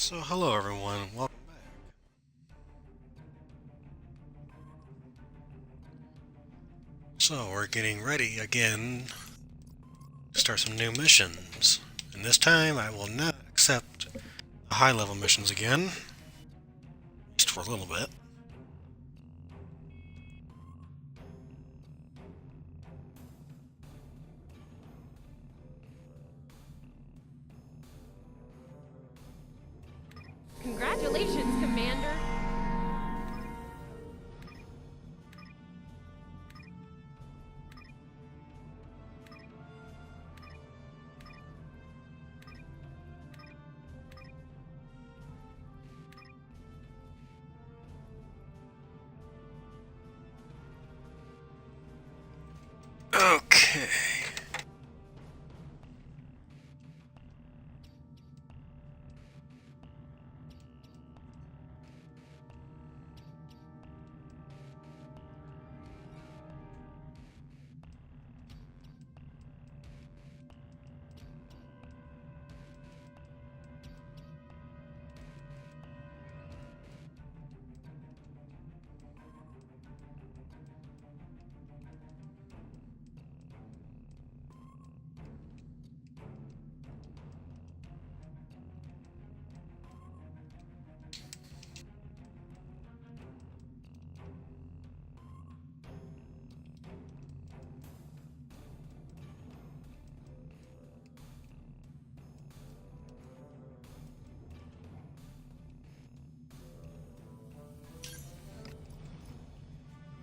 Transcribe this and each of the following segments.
So hello everyone, welcome back. So we're getting ready again to start some new missions. And this time I will not accept the high level missions again. Just for a little bit. Congratulations, Commander! Okay.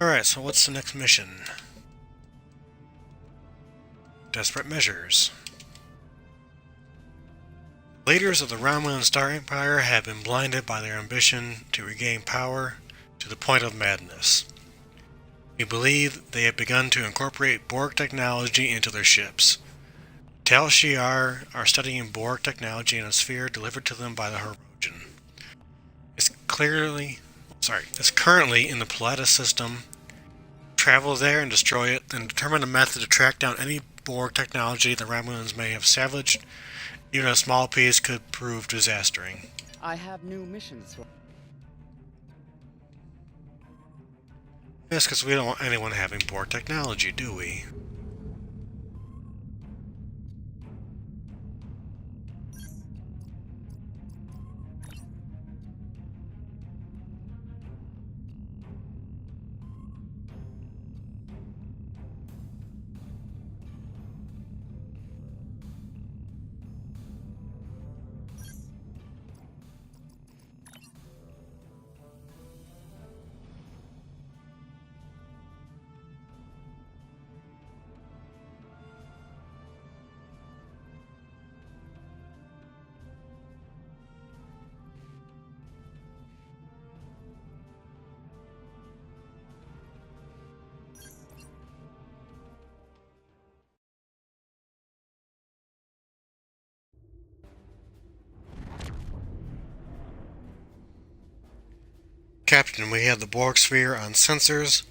Alright, so what's the next mission? Desperate Measures. Leaders of the Romulan Star Empire have been blinded by their ambition to regain power to the point of madness. We believe they have begun to incorporate Borg technology into their ships. Tal Shiar are studying Borg technology in a sphere delivered to them by the Hirogen. It's currently in the Pilatus system. Travel there and destroy it, and determine a method to track down any Borg technology the Romulans may have salvaged. Even a small piece could prove disastering. I have new missions for. Yes, because we don't want anyone having Borg technology, do we? Captain, we have the Borg sphere on sensors.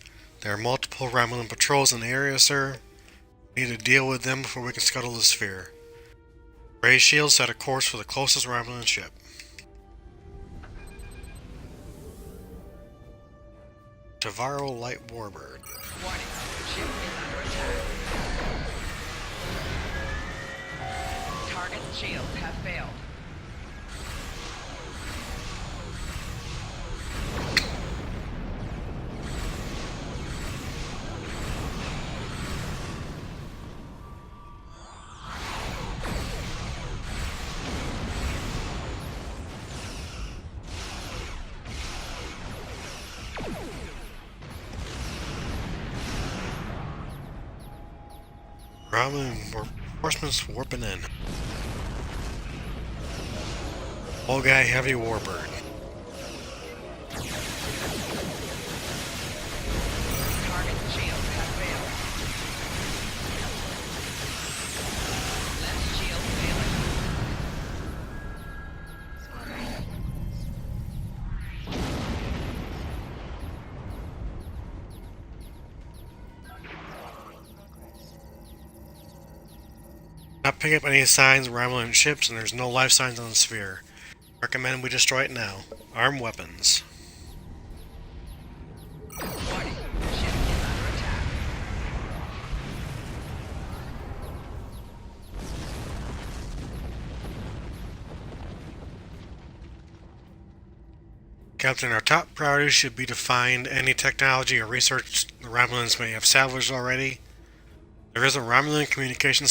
There are multiple Romulan patrols in the area, sir. We need to deal with them before we can scuttle the sphere. Ray Shield set a course for the closest Romulan ship. Tavaro Light Warbird. Warning, ship is under attack. Target's shields have failed. Romulan reinforcements warping in. All guy heavy Warbird. Target's shields have failed. Left shield failing. Not picking up any signs of Romulan ships, and there's no life signs on the sphere. Our Recommend we destroy it now. Armed weapons. Warning. Ship is under attack. Captain, our top priority should be to find any technology or research the Romulans may have salvaged already. There is a Romulan communication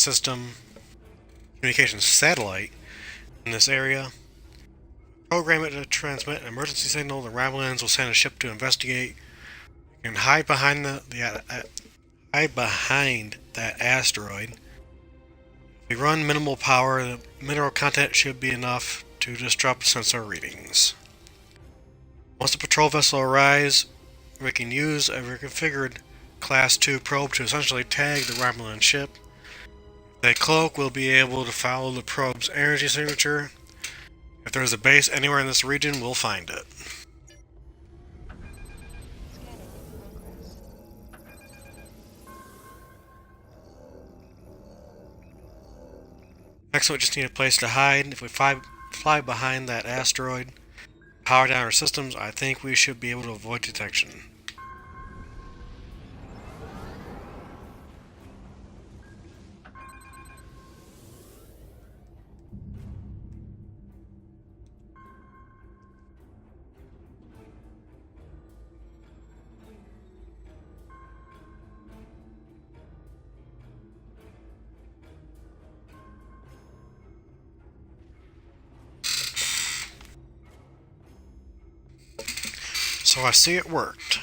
satellite in this area. Program it to transmit an emergency signal. The Romulans will send a ship to investigate. You can hide behind that asteroid. If we run minimal power, the mineral content should be enough to disrupt sensor readings. Once the patrol vessel arrives, we can use a reconfigured Class 2 probe to essentially tag the Romulan ship. With a cloak, we'll be able to follow the probe's energy signature. If there's a base anywhere in this region, we'll find it. Next, we just need a place to hide. If we fly behind that asteroid, power down our systems, I think we should be able to avoid detection. So I see it worked.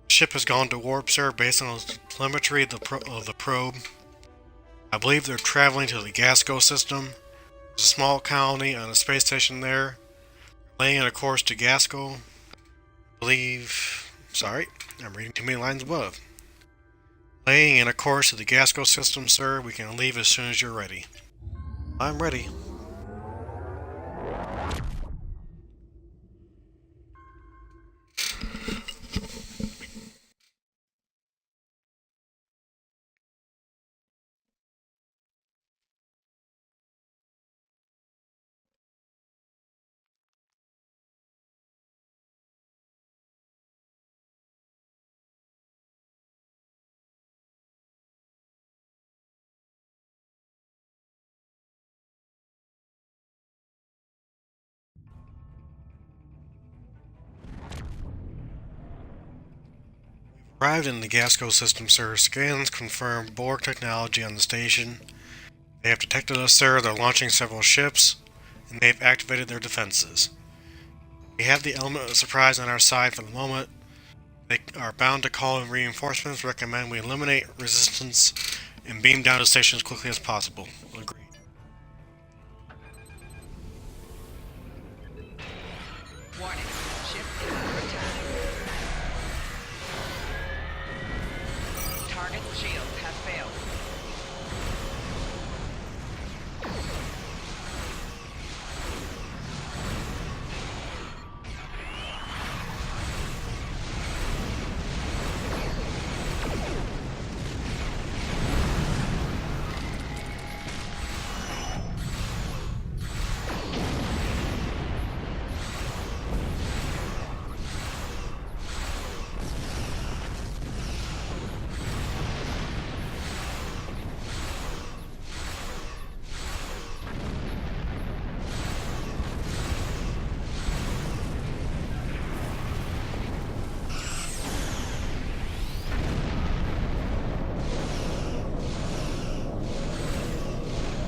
Ship has gone to warp, sir, based on the telemetry of the probe. I believe they're traveling to the Gasco system. There's a small colony on a space station there. Laying a course to Gasco. I believe... Sorry, I'm reading too many lines above. Laying in a course to the Gasco system, sir. We can leave as soon as you're ready. I'm ready. Arrived in the Gasco system, sir. Scans confirm Borg technology on the station. They have detected us, sir. They're launching several ships, and they've activated their defenses. We have the element of surprise on our side for the moment. They are bound to call in reinforcements. Recommend we eliminate resistance and beam down to the station as quickly as possible. Agreed. Warning. Ship is under attack. Target shields have failed.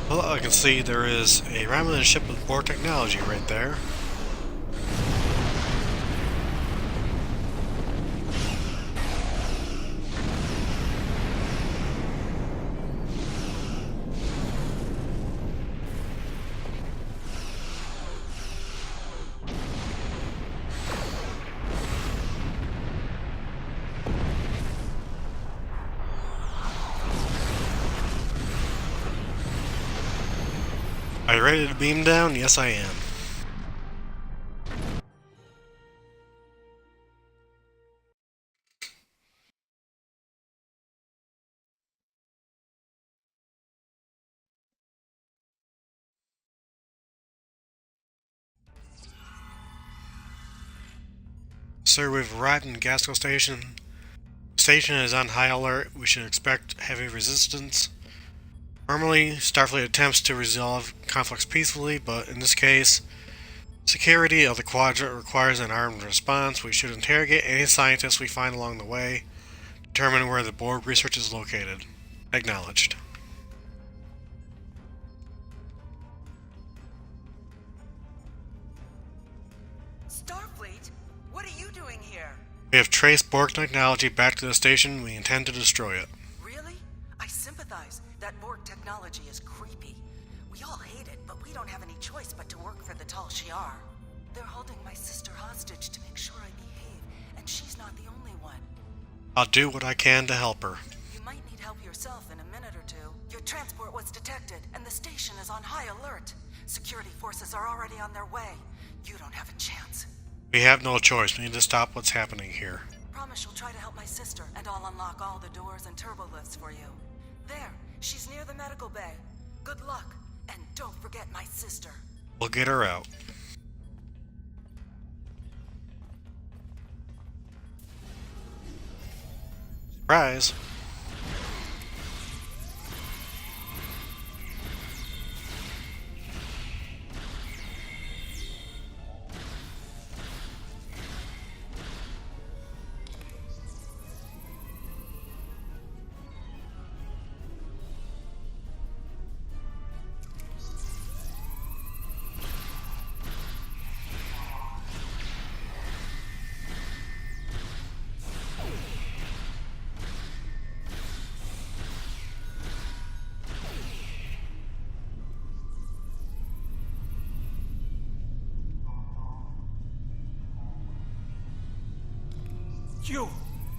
Well, I can see there is a Romulan ship with Borg technology right there. Are you ready to beam down? Yes, I am. Sir, we've arrived in Gasco Station. The station is on high alert. We should expect heavy resistance. Normally, Starfleet attempts to resolve conflicts peacefully, but in this case, security of the quadrant requires an armed response. We should interrogate any scientists we find along the way, determine where the Borg research is located. Acknowledged. Starfleet? What are you doing here? We have traced Borg technology back to the station. We intend to destroy it. Really? I sympathize. That Borg technology is creepy. We all hate it, but we don't have any choice but to work for the Tal Shiar. They're holding my sister hostage to make sure I behave, and she's not the only one. I'll do what I can to help her. You might need help yourself in a minute or two. Your transport was detected, and the station is on high alert. Security forces are already on their way. You don't have a chance. We have no choice. We need to stop what's happening here. Promise you'll try to help my sister, and I'll unlock all the doors and turbo lifts for you. There, she's near the medical bay. Good luck, and don't forget my sister. We'll get her out. Surprise!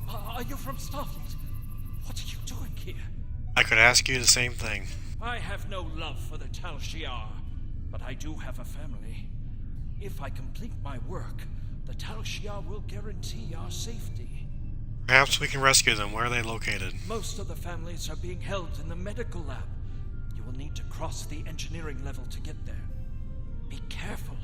Are you from Starfleet? What are you doing here? I could ask you the same thing. I have no love for the Tal Shiar, but I do have a family. If I complete my work, the Tal Shiar will guarantee our safety. Perhaps we can rescue them. Where are they located? Most of the families are being held in the medical lab. You will need to cross the engineering level to get there. Be careful.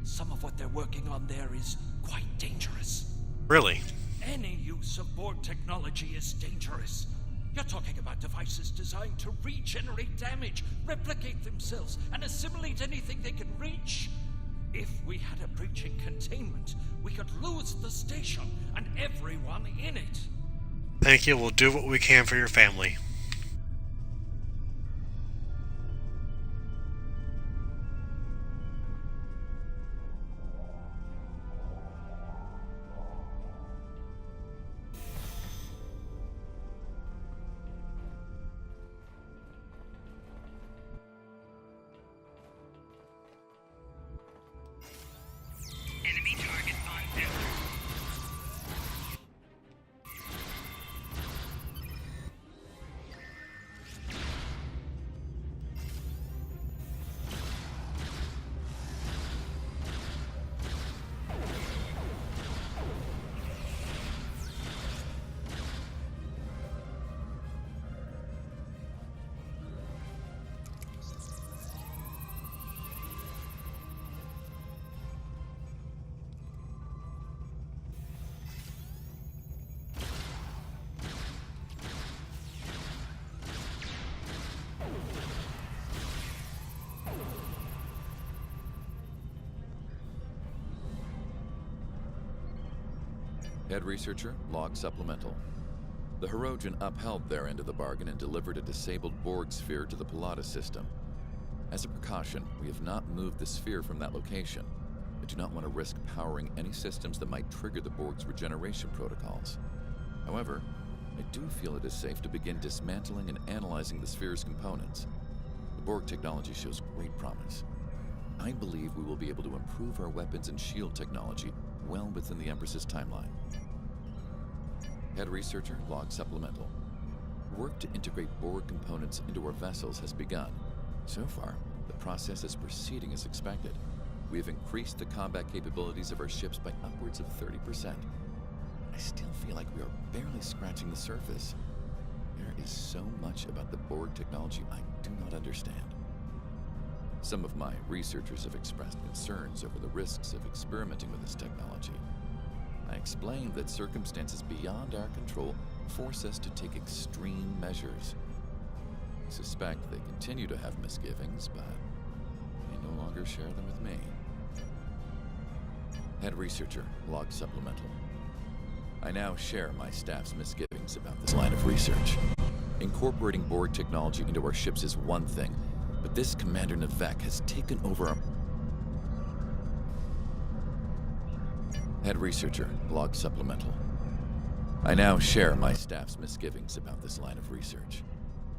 Some of what they're working on there is quite dangerous. Really? Any use of Borg technology is dangerous. You're talking about devices designed to regenerate damage, replicate themselves, and assimilate anything they can reach. If we had a breach in containment, we could lose the station and everyone in it. Thank you. We'll do what we can for your family. Enemy target on sensor. Head researcher, log supplemental. The Hirogen upheld their end of the bargain and delivered a disabled Borg sphere to the Pilatus system. As a precaution, we have not moved the sphere from that location. I do not want to risk powering any systems that might trigger the Borg's regeneration protocols. However, I do feel it is safe to begin dismantling and analyzing the sphere's components. The Borg technology shows great promise. I believe we will be able to improve our weapons and shield technology well within the Empress's timeline. Head researcher, log supplemental. Work to integrate Borg components into our vessels has begun. So far, the process is proceeding as expected. We have increased the combat capabilities of our ships by upwards of 30%. I still feel like we are barely scratching the surface. There is so much about the Borg technology I do not understand. Some of my researchers have expressed concerns over the risks of experimenting with this technology. I explained that circumstances beyond our control force us to take extreme measures. I suspect they continue to have misgivings, but they no longer share them with me. Head Researcher, Log Supplemental. I now share my staff's misgivings about this line of research. Incorporating Borg technology into our ships is one thing, but this Commander Navek has taken over our... Head Researcher, Log Supplemental. I now share my staff's misgivings about this line of research.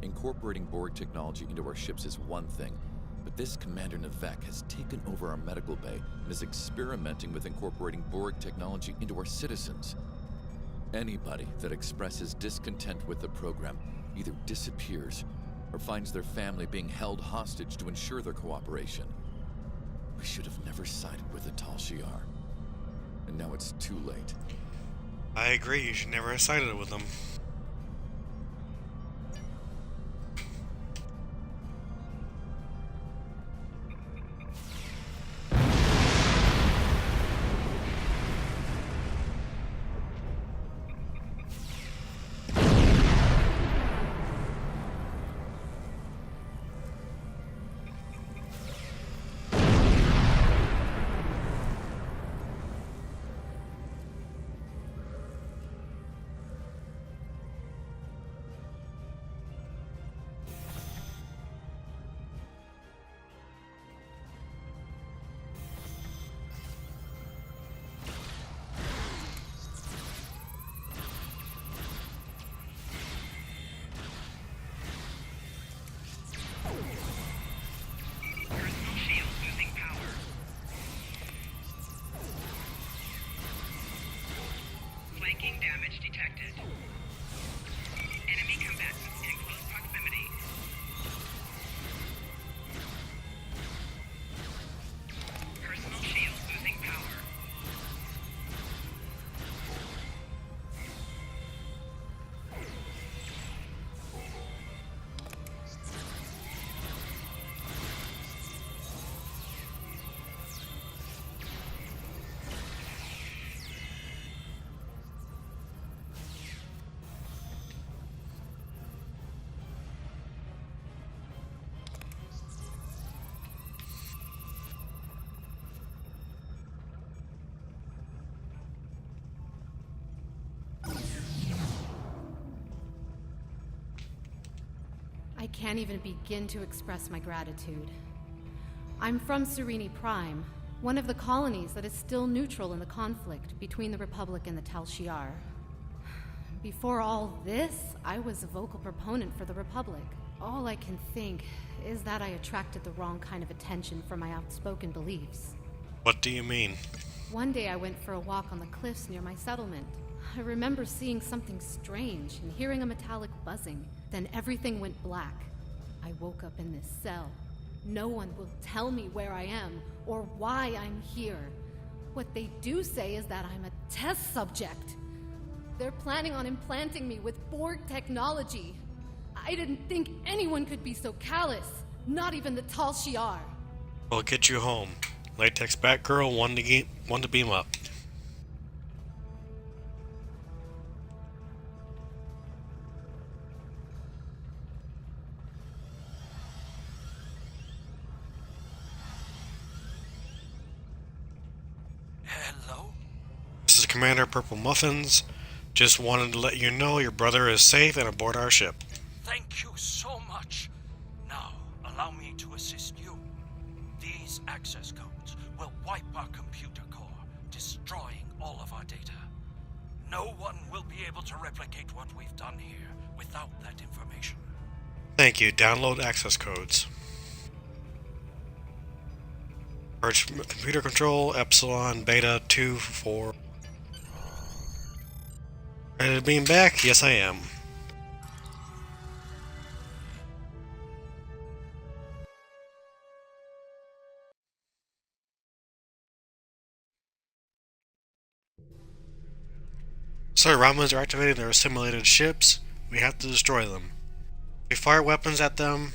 Incorporating Borg technology into our ships is one thing, but this Commander Navek has taken over our medical bay and is experimenting with incorporating Borg technology into our citizens. Anybody that expresses discontent with the program either disappears or finds their family being held hostage to ensure their cooperation. We should have never sided with the Tal Shiar. And now it's too late. I agree, you should never have sided with them. Personal shield losing power. Flanking damage detected. Enemy combatants in close proximity. Personal shield losing power. I can't even begin to express my gratitude. I'm from Serene Prime, one of the colonies that is still neutral in the conflict between the Republic and the Tal Shiar. Before all this, I was a vocal proponent for the Republic. All I can think is that I attracted the wrong kind of attention for my outspoken beliefs. What do you mean? One day I went for a walk on the cliffs near my settlement. I remember seeing something strange and hearing a metallic buzzing. Then everything went black. I woke up in this cell. No one will tell me where I am or why I'm here. What they do say is that I'm a test subject. They're planning on implanting me with Borg technology. I didn't think anyone could be so callous, not even the Tal Shiar. We'll get you home. Latex Batgirl, one to beam up. Hello? This is Commander Purple Muffins. Just wanted to let you know your brother is safe and aboard our ship. Thank you so much. Now, allow me to assist you. These access codes will wipe our computer core, destroying all of our data. No one will be able to replicate what we've done here without that information. Thank you. Download access codes. Purge computer control, Epsilon, Beta 2, 4. Ready to beam back? Yes, I am. So Romulans are activating their assimilated ships. We have to destroy them. We fire weapons at them.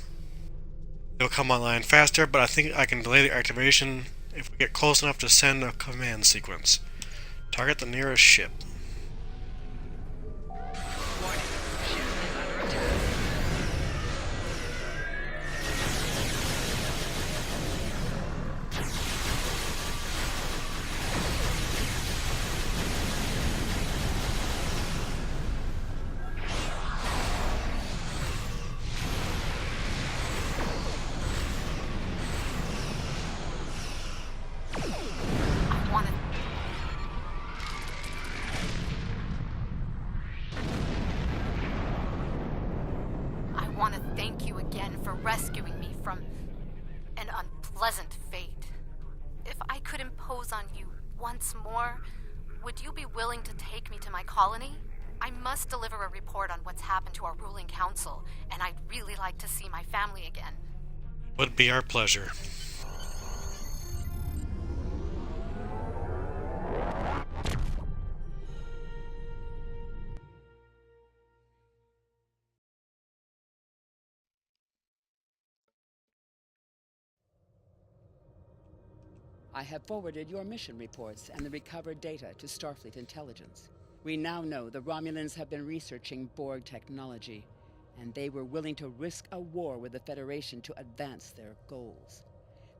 They'll come online faster, but I think I can delay the activation if we get close enough to send a command sequence. Target the nearest ship. Warning. Ship is under attack. I want to. I want to thank you again for rescuing me from an unpleasant fate. If I could impose on you once more, would you be willing to take me to my colony? I must deliver a report on what's happened to our ruling council, and I'd really like to see my family again. Would be our pleasure. I have forwarded your mission reports and the recovered data to Starfleet Intelligence. We now know the Romulans have been researching Borg technology, and they were willing to risk a war with the Federation to advance their goals.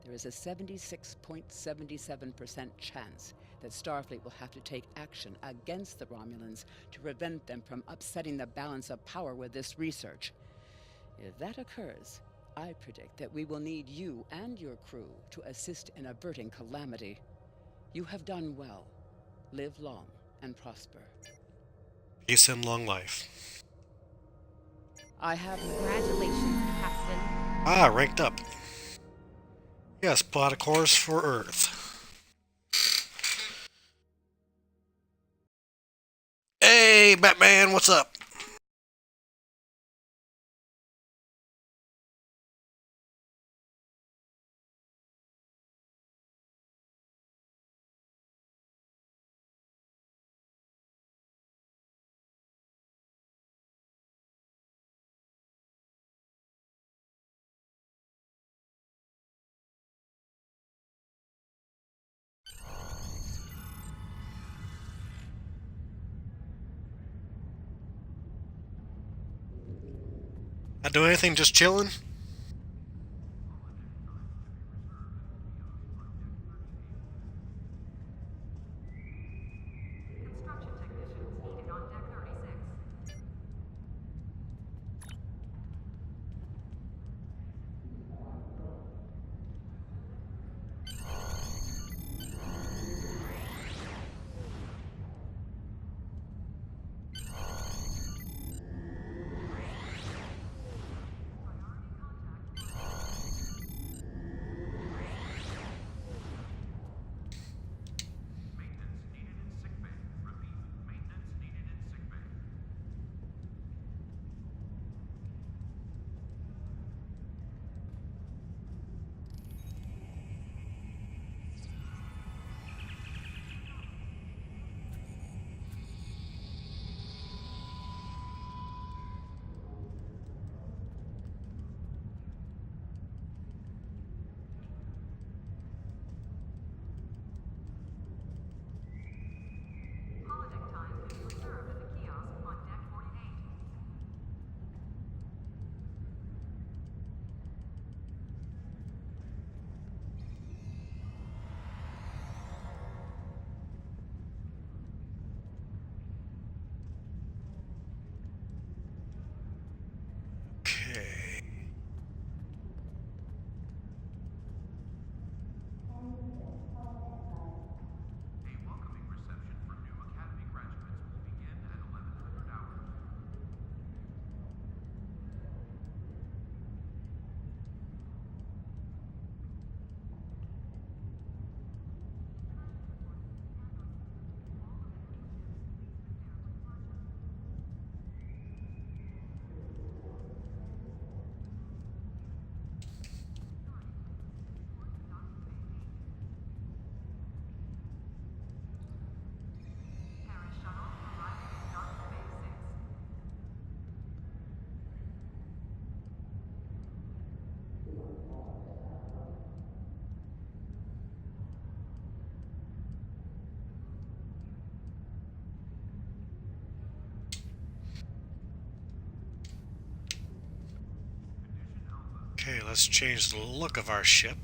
There is a 76.77% chance that Starfleet will have to take action against the Romulans to prevent them from upsetting the balance of power with this research. If that occurs, I predict that we will need you and your crew to assist in averting calamity. You have done well. Live long and prosper. Peace and long life. I have Congratulations, Captain. Ah, ranked up. Yes, plot a course for Earth. Hey, Batman, what's up? Not doing anything, just chilling? Construction technicians needed on deck 36. Priority Okay, let's change the look of our ship.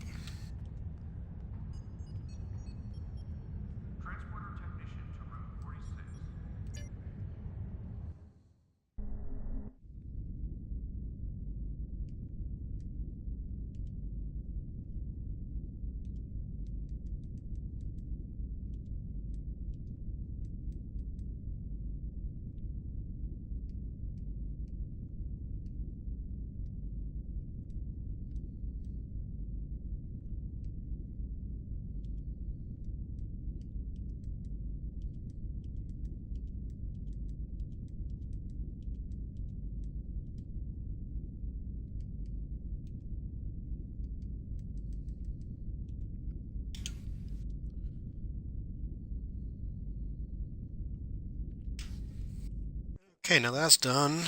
Transporter technician to room 46. Okay, now that's done.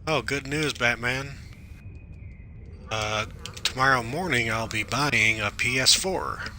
Oh, good news, Batman. Uh, Tomorrow morning I'll be buying a PS4.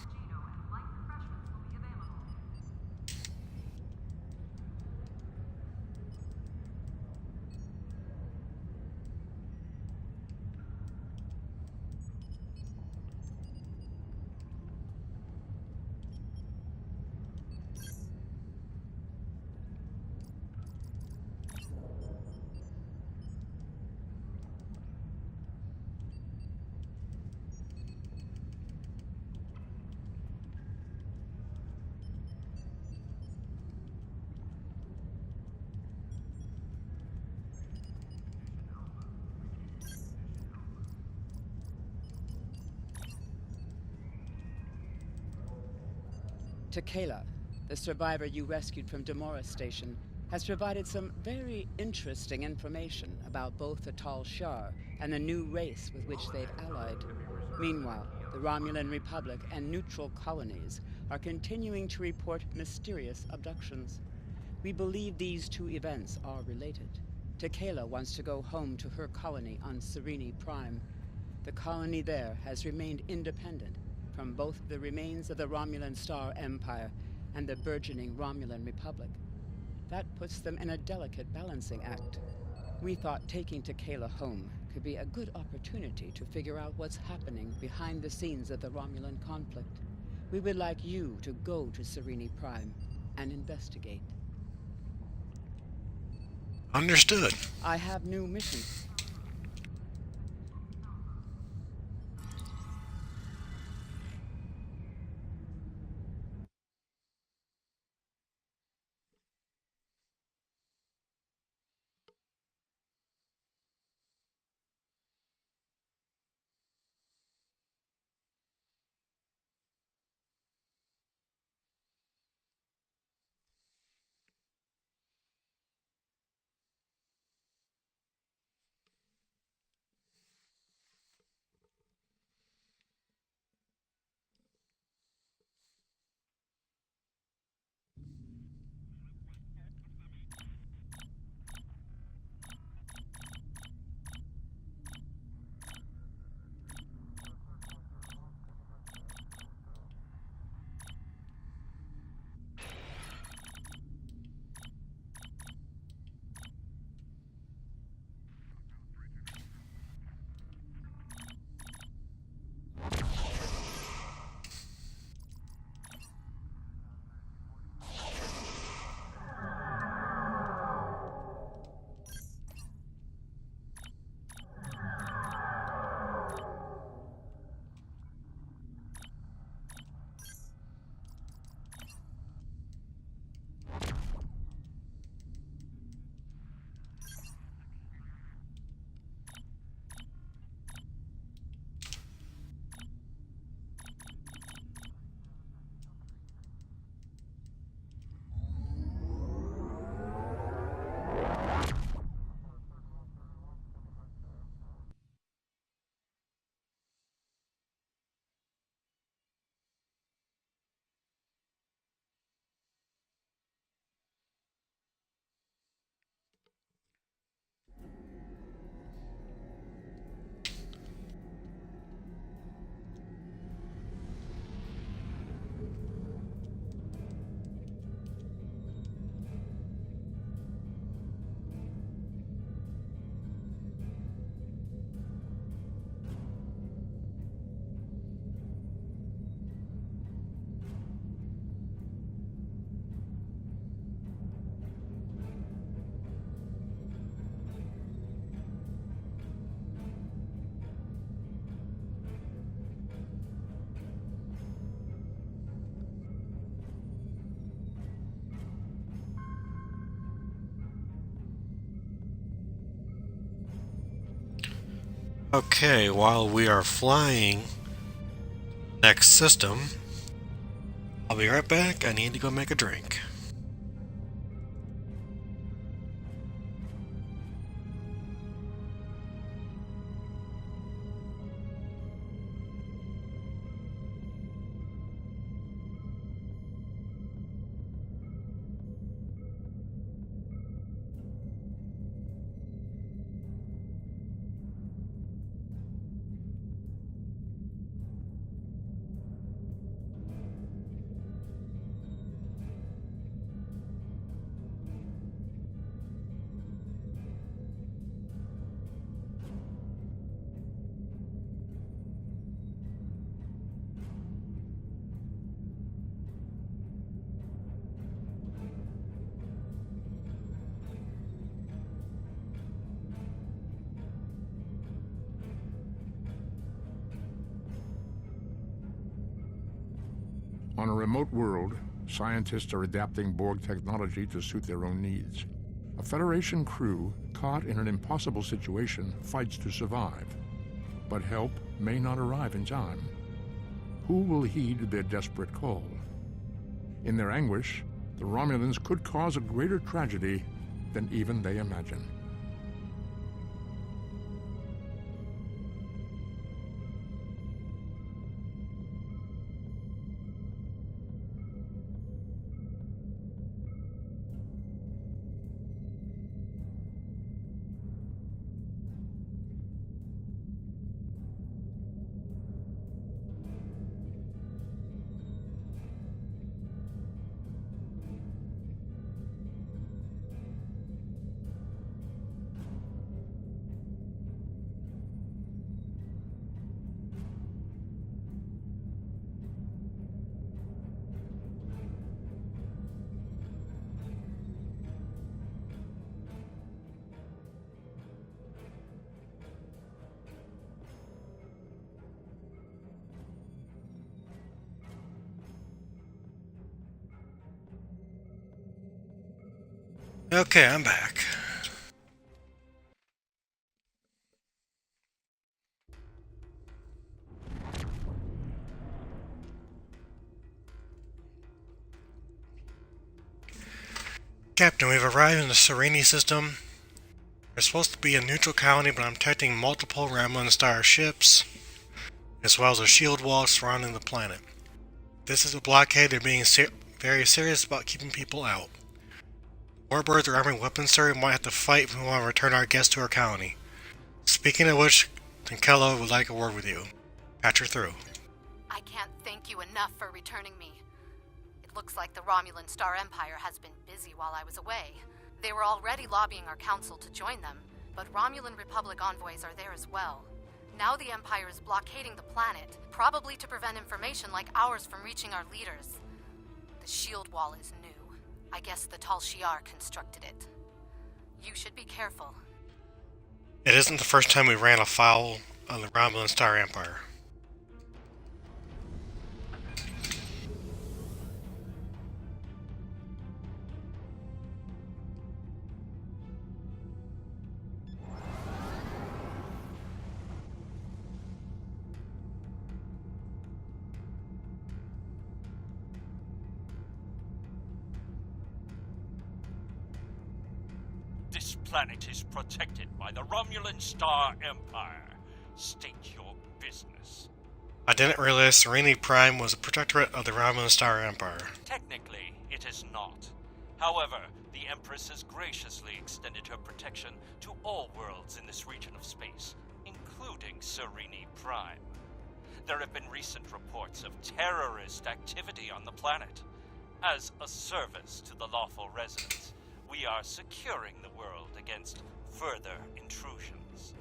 Cappuccino and light refreshments will be available. Tequila, the survivor you rescued from Demora Station, has provided some very interesting information about both the Tal Shiar and the new race with which they've allied. Meanwhile, the Romulan Republic and neutral colonies are continuing to report mysterious abductions. We believe these two events are related. Tequila wants to go home to her colony on Serene Prime. The colony there has remained independent from both the remains of the Romulan Star Empire and the burgeoning Romulan Republic. That puts them in a delicate balancing act. We thought taking Tequila home could be a good opportunity to figure out what's happening behind the scenes of the Romulan conflict. We would like you to go to Serene Prime and investigate. Understood. I have new missions. Okay, while we are flying next system, I'll be right back. I need to go make a drink. On a remote world, scientists are adapting Borg technology to suit their own needs. A Federation crew, caught in an impossible situation, fights to survive. But help may not arrive in time. Who will heed their desperate call? In their anguish, the Romulans could cause a greater tragedy than even they imagine. Okay, I'm back. Captain, we've arrived in the Serene system. We're supposed to be a neutral colony, but I'm detecting multiple Romulan star ships, as well as a shield wall surrounding the planet. This is a blockade. They're being very serious about keeping people out. Warbirds are arming weapons, sir. We might have to fight if we want to return our guests to our colony. Speaking of which, Tenkelo would like a word with you. Patch her through. I can't thank you enough for returning me. It looks like the Romulan Star Empire has been busy while I was away. They were already lobbying our council to join them, but Romulan Republic envoys are there as well. Now the Empire is blockading the planet, probably to prevent information like ours from reaching our leaders. The shield wall is new. I guess the Tal Shiar constructed it. You should be careful. It isn't the first time we ran afoul of the Romulan Star Empire. This planet is protected by the Romulan Star Empire. State your business. I didn't realize Serene Prime was a protectorate of the Romulan Star Empire. Technically, it is not. However, the Empress has graciously extended her protection to all worlds in this region of space, including Serene Prime. There have been recent reports of terrorist activity on the planet. As a service to the lawful residents, we are securing the world against further intrusions.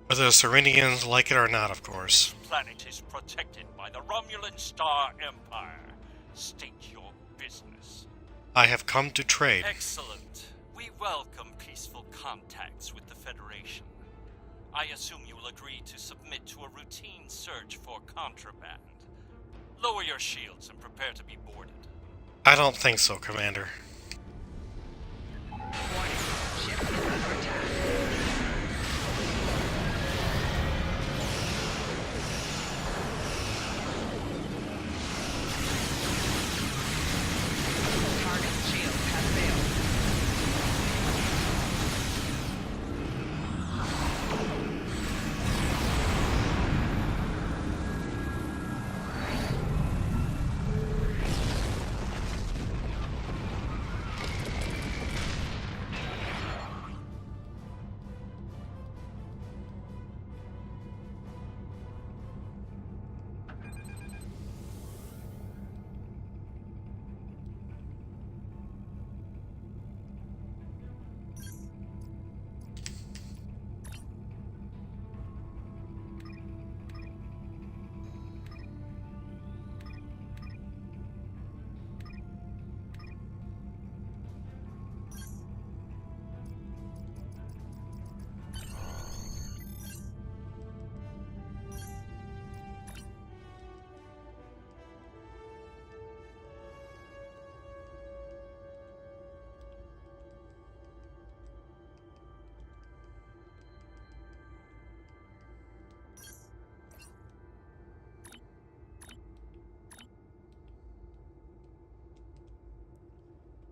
Whether the Serenians like it or not, of course. This planet is protected by the Romulan Star Empire. State your business. I have come to trade. Excellent. We welcome peaceful contacts with the Federation. I assume you will agree to submit to a routine search for contraband. Lower your shields and prepare to be boarded. I don't think so, Commander. Warning. Ship is under attack.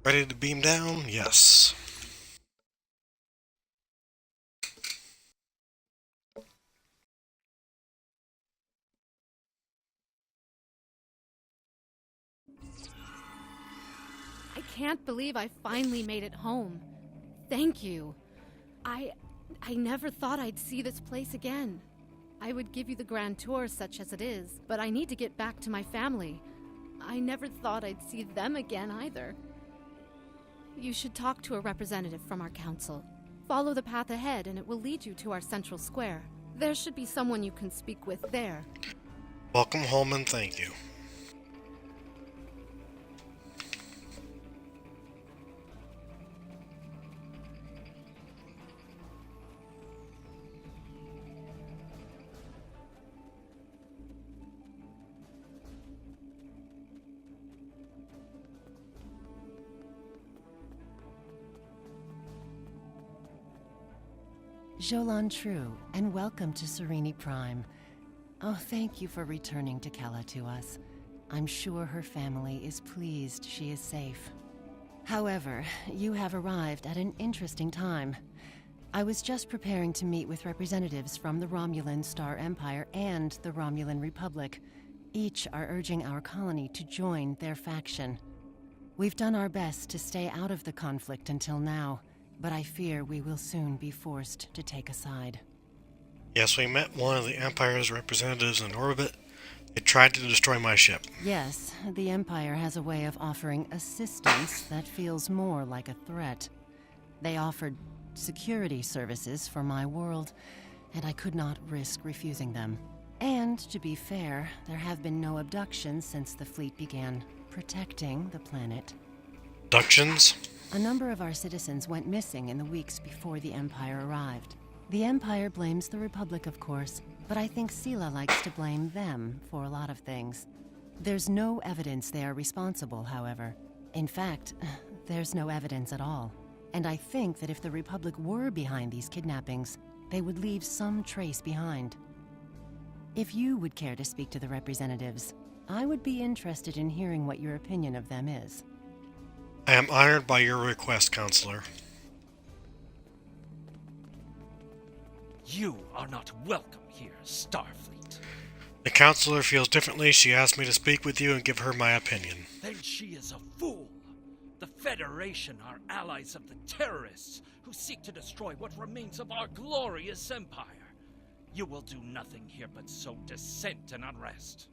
Ready to beam down? Yes. I can't believe I finally made it home. Thank you. I never thought I'd see this place again. I would give you the grand tour such as it is, but I need to get back to my family. I never thought I'd see them again either. You should talk to a representative from our council. Follow the path ahead and it will lead you to our central square. There should be someone you can speak with there. Welcome home and thank you. Jolan True, and welcome to Sereni Prime. Oh, thank you for returning to Kella to us. I'm sure her family is pleased she is safe. However, you have arrived at an interesting time. I was just preparing to meet with representatives from the Romulan Star Empire and the Romulan Republic. Each are urging our colony to join their faction. We've done our best to stay out of the conflict until now, but I fear we will soon be forced to take a side. Yes, we met one of the Empire's representatives in orbit. They tried to destroy my ship. Yes, the Empire has a way of offering assistance that feels more like a threat. They offered security services for my world, and I could not risk refusing them. And, to be fair, there have been no abductions since the fleet began protecting the planet. Abductions? A number of our citizens went missing in the weeks before the Empire arrived. The Empire blames the Republic, of course, but I think Sela likes to blame them for a lot of things. There's no evidence they are responsible, however. In fact, there's no evidence at all. And I think that if the Republic were behind these kidnappings, they would leave some trace behind. If you would care to speak to the representatives, I would be interested in hearing what your opinion of them is. I am honored by your request, Counselor. You are not welcome here, Starfleet. The Counselor feels differently. She asked me to speak with you and give her my opinion. Then she is a fool. The Federation are allies of the terrorists who seek to destroy what remains of our glorious empire. You will do nothing here but sow dissent and unrest.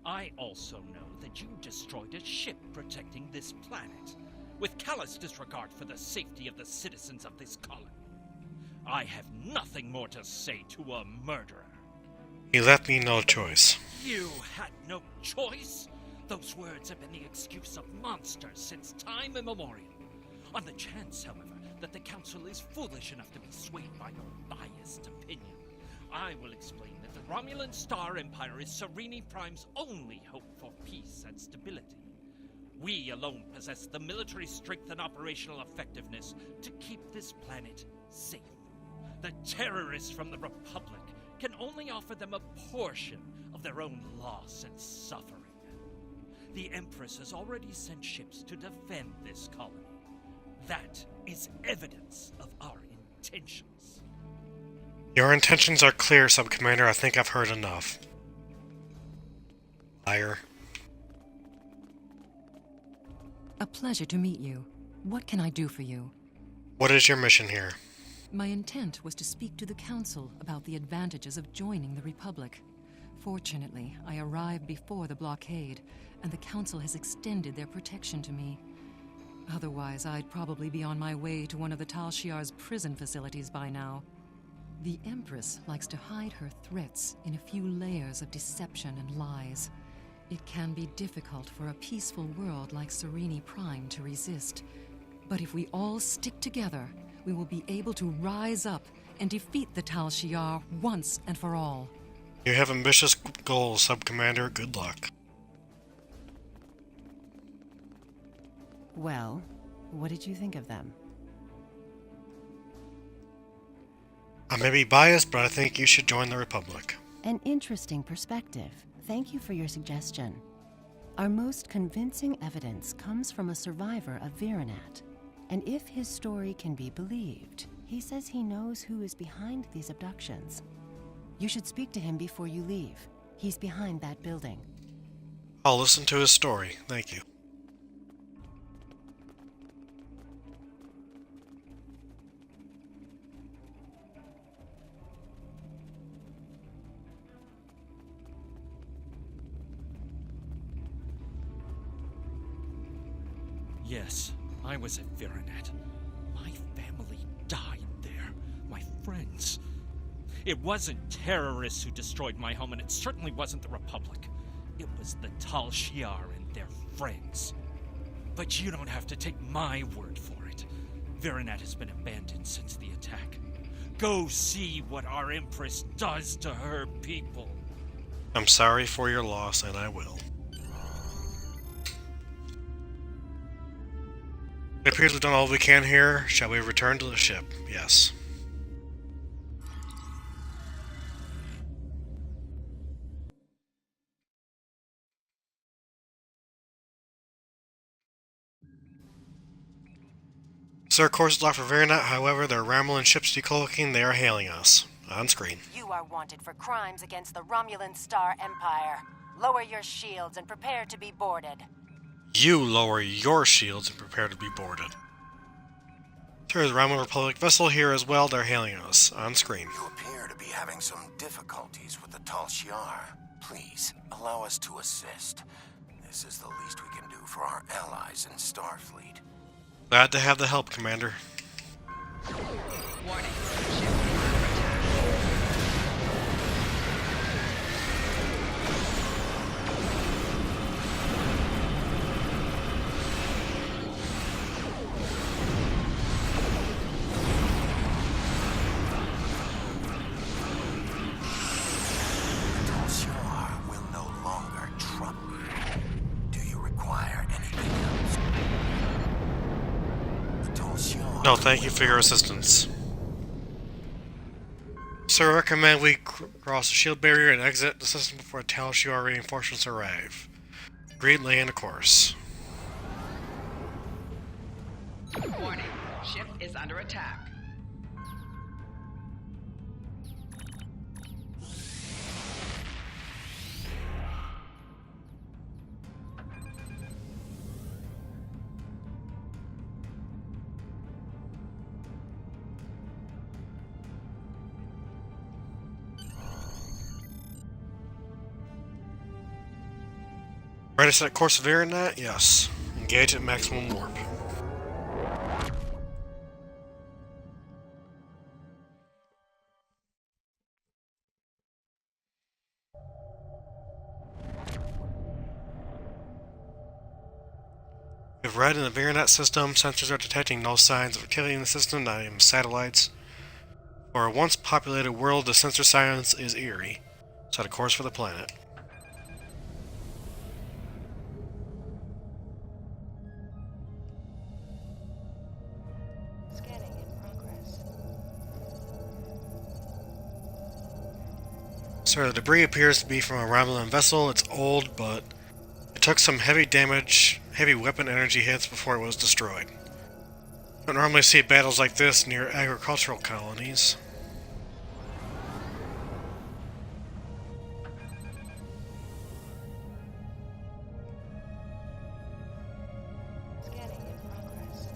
I also know that you destroyed a ship protecting this planet, with callous disregard for the safety of the citizens of this colony. I have nothing more to say to a murderer. He left me no choice. You had no choice? Those words have been the excuse of monsters since time immemorial. On the chance, however, that the Council is foolish enough to be swayed by your biased opinion, I will explain that the Romulan Star Empire is Sereni Prime's only hope for peace and stability. We alone possess the military strength and operational effectiveness to keep this planet safe. The terrorists from the Republic can only offer them a portion of their own loss and suffering. The Empress has already sent ships to defend this colony. That is evidence of our intentions. Your intentions are clear, Subcommander. I think I've heard enough. Liar. A pleasure to meet you. What can I do for you? What is your mission here? My intent was to speak to the Council about the advantages of joining the Republic. Fortunately, I arrived before the blockade, and the Council has extended their protection to me. Otherwise, I'd probably be on my way to one of the Tal Shiar's prison facilities by now. The Empress likes to hide her threats in a few layers of deception and lies. It can be difficult for a peaceful world like Sereni Prime to resist. But if we all stick together, we will be able to rise up and defeat the Tal Shiar once and for all. You have ambitious goals, Subcommander. Good luck. Well, what did you think of them? I may be biased, but I think you should join the Republic. An interesting perspective. Thank you for your suggestion. Our most convincing evidence comes from a survivor of Virenat. And if his story can be believed, he says he knows who is behind these abductions. You should speak to him before you leave. He's behind that building. I'll listen to his story. Thank you. Yes, I was at Virenat. My family died there. My friends. It wasn't terrorists who destroyed my home, and it certainly wasn't the Republic. It was the Tal Shiar and their friends. But you don't have to take my word for it. Virenat has been abandoned since the attack. Go see what our Empress does to her people. I'm sorry for your loss, and I will. It appears we've done all we can here. Shall we return to the ship? Yes. Sir, course is locked for Virenat. However, there are Romulan ships decloaking. They are hailing us. On screen. You are wanted for crimes against the Romulan Star Empire. Lower your shields and prepare to be boarded. You lower your shields and prepare to be boarded. There's a Romulan Republic vessel here as well. They're hailing us. On screen. You appear to be having some difficulties with the Tal Shiar. Please, allow us to assist. This is the least we can do for our allies in Starfleet. Glad to have the help, Commander. Warning. Ship is under attack. The Tal Shiar will no longer trump you. Do you require anything else? The Tal Shiar... No, thank you for your assistance. Sir, I recommend we cross the shield barrier and exit the system before Tal Shiar reinforcements arrive. Agreed, lay in a course. Warning. Ship is under attack. Ready to set course of Virenat? Yes. Engage at maximum warp. We've read in the Virenat system, sensors are detecting no signs of activity in the system, not even satellites. For a once populated world, the sensor silence is eerie. Set a course for the planet. Scanning in progress. Sir, the debris appears to be from a Romulan vessel. It's old, but it took some heavy damage, heavy weapon energy hits before it was destroyed. You don't normally see battles like this near agricultural colonies. Scanning in progress.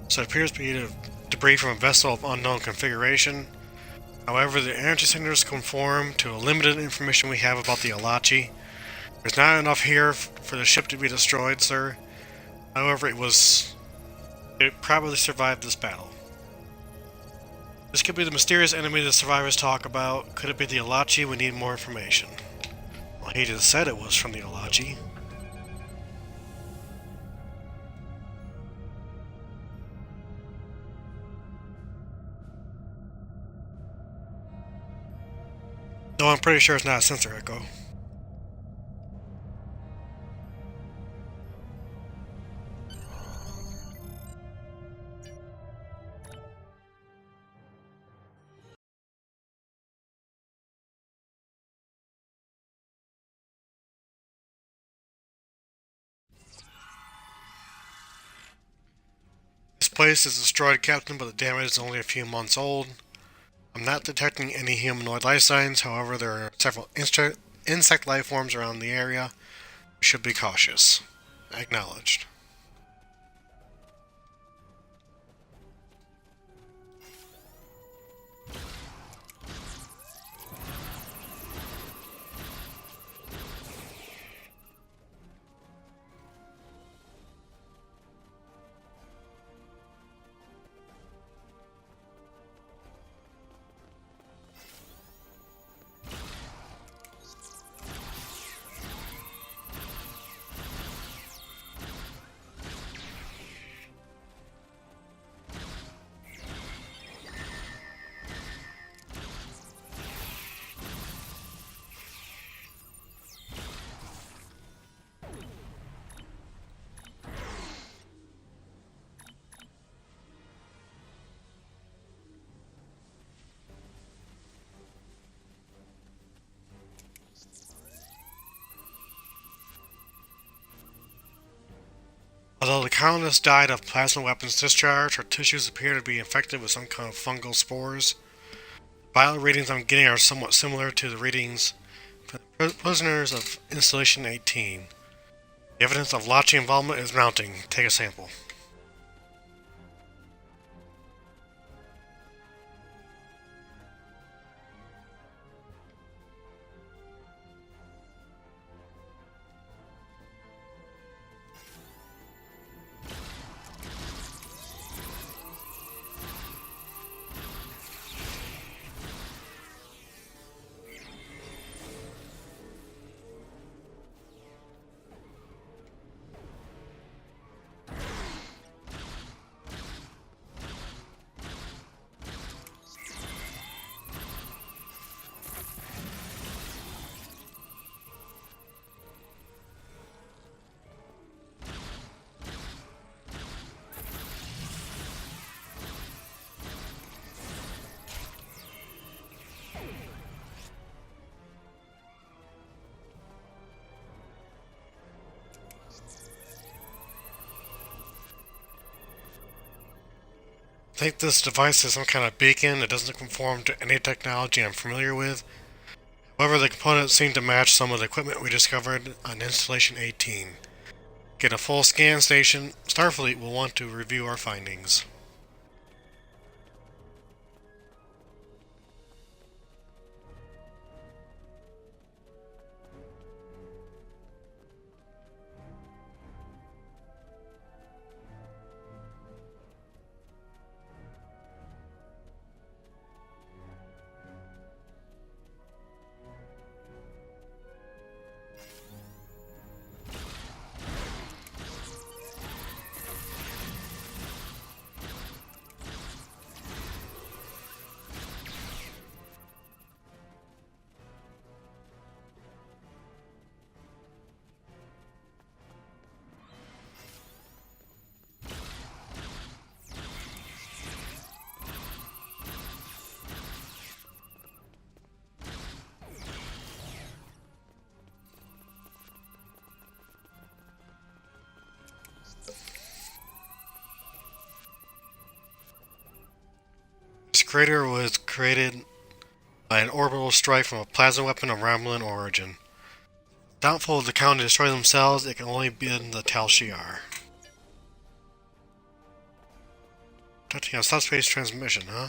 So it appears to be debris from a vessel of unknown configuration. However, the energy signatures conform to a limited information we have about the Alachi. There's not enough here for the ship to be destroyed, sir. However, it probably survived this battle. This could be the mysterious enemy the survivors talk about. Could it be the Alachi? We need more information. Well, he just said it was from the Alachi. No, I'm pretty sure it's not a sensor echo. place is destroyed, Captain, but the damage is only a few months old. I'm not detecting any humanoid life signs, however there are several insect life forms around the area. We should be cautious. Acknowledged. Although the colonists died of plasma weapons discharge, her tissues appear to be infected with some kind of fungal spores. Vital readings I'm getting are somewhat similar to the readings for the prisoners of Installation 18. The evidence of Lachi involvement is mounting. Take a sample. I think this device is some kind of beacon. It doesn't conform to any technology I'm familiar with. However, the components seem to match some of the equipment we discovered on Installation 18. Get a full scan station. Starfleet will want to review our findings. This crater was created by an orbital strike from a plasma weapon of Romulan origin. Doubtful if the Count to destroy themselves, it can only be in the Tal Shiar. Touching on subspace transmission, huh?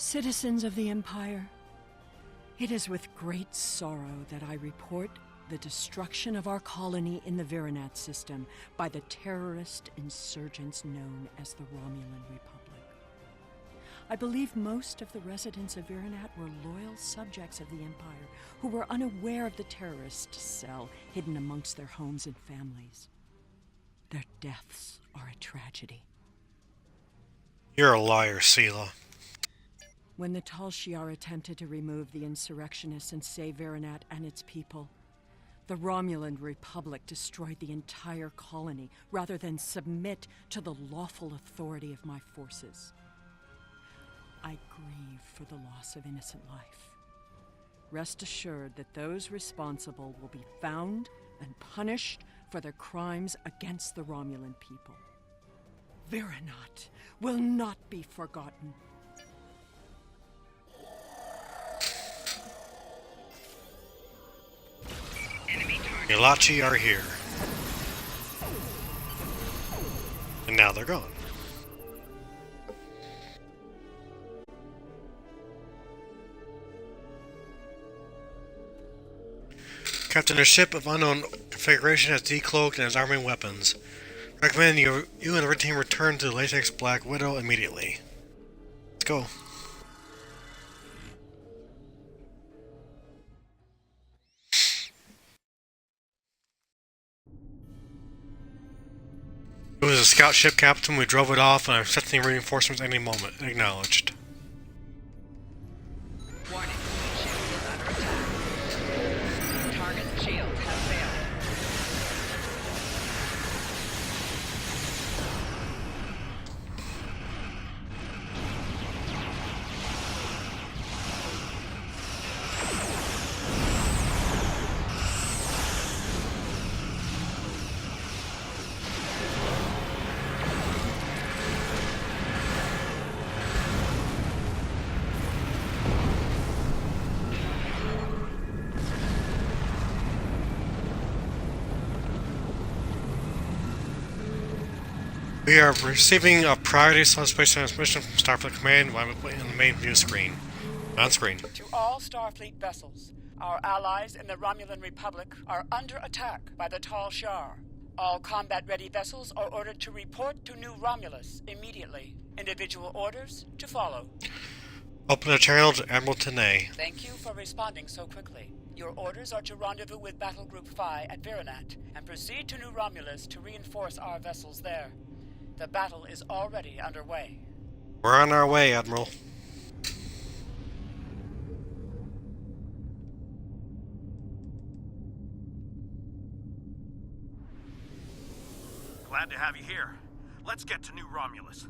Citizens of the Empire, it is with great sorrow that I report the destruction of our colony in the Virinat system by the terrorist insurgents known as the Romulan Republic. I believe most of the residents of Virinat were loyal subjects of the Empire who were unaware of the terrorist cell hidden amongst their homes and families. Their deaths are a tragedy. You're a liar, Sela. When the Tal Shiar attempted to remove the insurrectionists and save Virinat and its people, The Romulan Republic destroyed the entire colony rather than submit to the lawful authority of my forces. I grieve for the loss of innocent life. Rest assured that those responsible will be found and punished for their crimes against the Romulan people. Viranat will not be forgotten. The Elachi are here. And now they're gone. Captain, a ship of unknown configuration has decloaked and is arming weapons. Recommend you and the red team return to the Latex Black Widow immediately. Let's go. It was a scout ship, Captain. We drove it off and are expecting reinforcements any moment. Acknowledged. Warning. Ship is under attack. Target shields have failed. We are receiving a priority subspace transmission from Starfleet Command on the main view screen. On screen. To all Starfleet vessels, our allies in the Romulan Republic are under attack by the Tal Shiar. All combat-ready vessels are ordered to report to New Romulus immediately. Individual orders to follow. Open the channel to Admiral Tenay. Thank you for responding so quickly. Your orders are to rendezvous with Battle Group Phi at Viranat and proceed to New Romulus to reinforce our vessels there. The battle is already underway. We're on our way, Admiral. Glad to have you here. Let's get to New Romulus.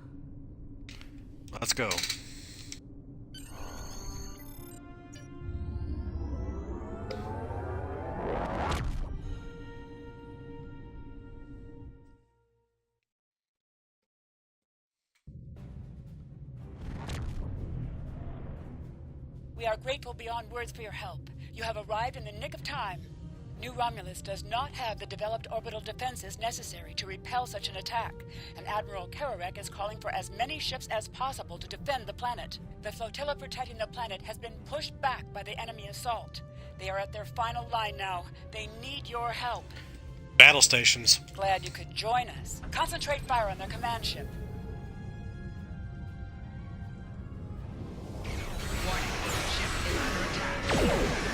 Let's go. We are grateful beyond words for your help. You have arrived in the nick of time. New Romulus does not have the developed orbital defenses necessary to repel such an attack, and Admiral Kararek is calling for as many ships as possible to defend the planet. The flotilla protecting the planet has been pushed back by the enemy assault. They are at their final line now. They need your help. Battle stations. Glad you could join us. Concentrate fire on their command ship. Warning. Ship is under attack.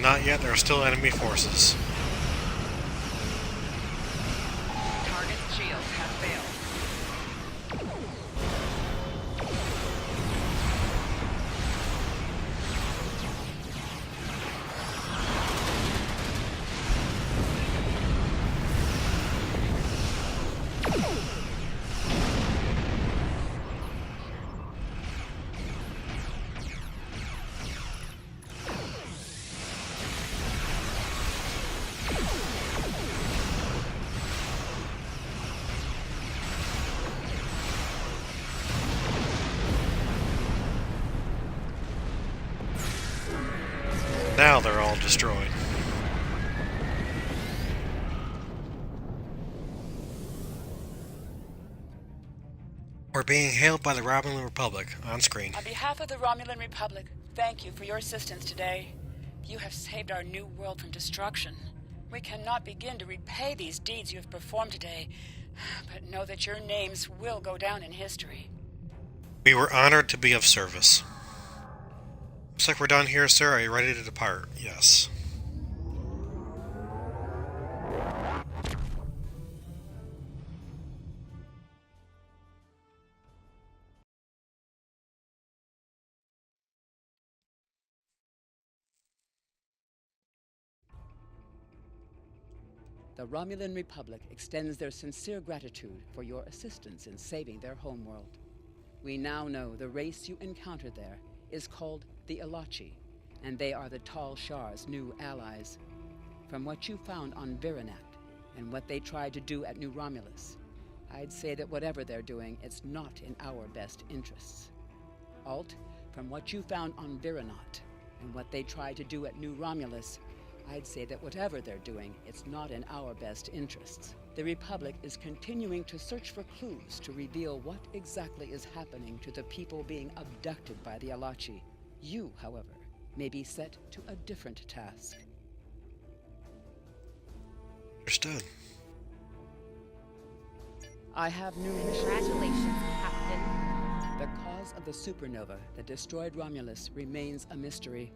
Not yet, there are still enemy forces. Target's shields have failed. Now they're all destroyed. We're being hailed by the Romulan Republic on screen. On behalf of the Romulan Republic, thank you for your assistance today. You have saved our new world from destruction. We cannot begin to repay these deeds you have performed today, but know that your names will go down in history. We were honored to be of service. Looks like we're done here, sir. Are you ready to depart? Yes. The Romulan Republic extends their sincere gratitude for your assistance in saving their homeworld. We now know the race you encountered there is called the Elachi, and they are the Tal Shar's new allies. From what you found on Virinat and what they tried to do at New Romulus, I'd say that whatever they're doing, it's not in our best interests. Alt, from what you found on Virinat and what they tried to do at New Romulus, I'd say that whatever they're doing, it's not in our best interests. The Republic is continuing to search for clues to reveal what exactly is happening to the people being abducted by the Elachi. You, however, may be set to a different task. Understood. I have new missions. Congratulations, Captain. The cause of the supernova that destroyed Romulus remains a mystery.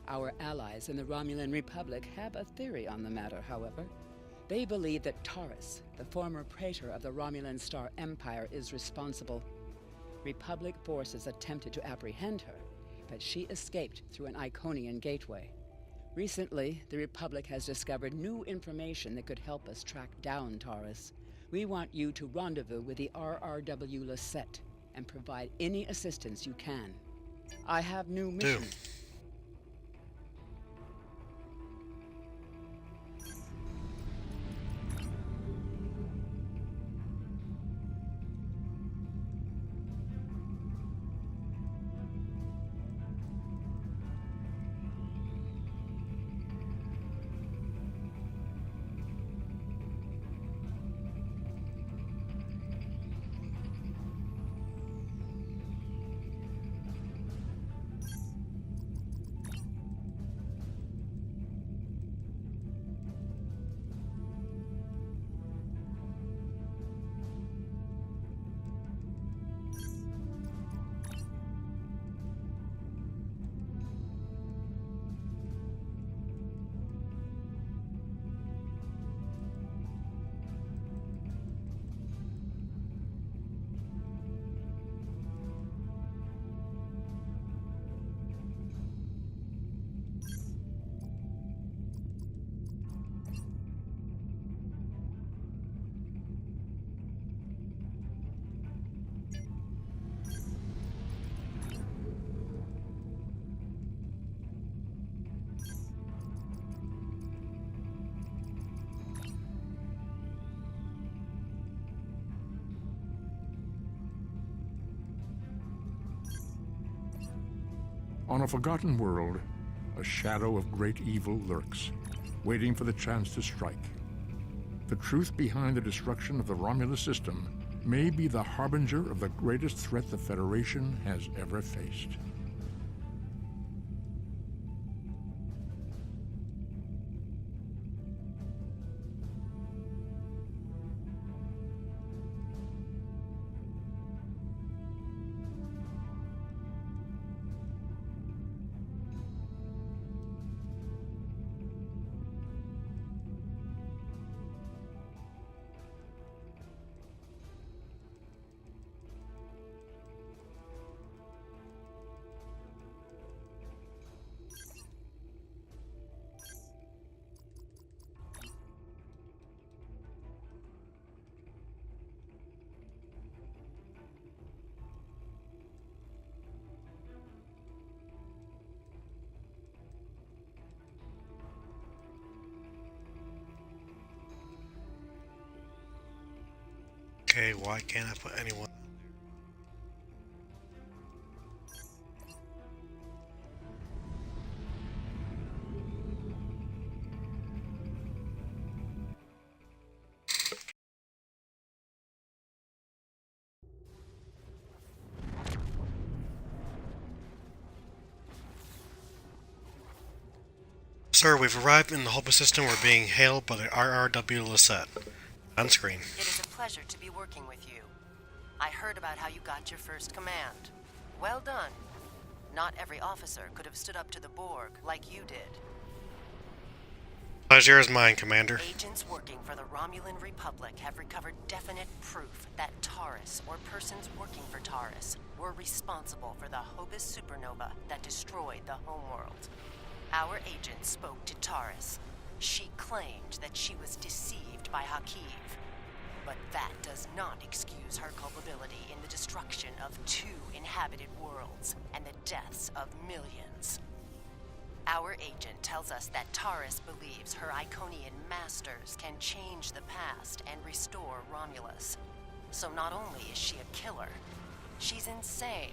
Our allies in the Romulan Republic have a theory on the matter, however. They believe that Taurus, the former praetor of the Romulan Star Empire, is responsible. Republic forces attempted to apprehend her, but she escaped through an Iconian gateway. Recently, the Republic has discovered new information that could help us track down Taurus. We want you to rendezvous with the RRW Lasette and provide any assistance you can. I have new missions. On a forgotten world, a shadow of great evil lurks, waiting for the chance to strike. The truth behind the destruction of the Romulus system may be the harbinger of the greatest threat the Federation has ever faced. Okay, why can't I put anyone? Sir, we've arrived in the Hobus system. We're being hailed by the RRW Lisette. On screen. It is a pleasure to be working with you. I heard about how you got your first command. Well done. Not every officer could have stood up to the Borg like you did. Pleasure is mine, Commander. Agents working for the Romulan Republic have recovered definite proof that Taurus, or persons working for Taurus, were responsible for the Hobus supernova that destroyed the homeworld. Our agent spoke to Taurus. She claimed that she was deceived by Hakiv. But that does not excuse her culpability in the destruction of 2 inhabited worlds and the deaths of millions. Our agent tells us that Taurus believes her Iconian masters can change the past and restore Romulus. So not only is she a killer, she's insane.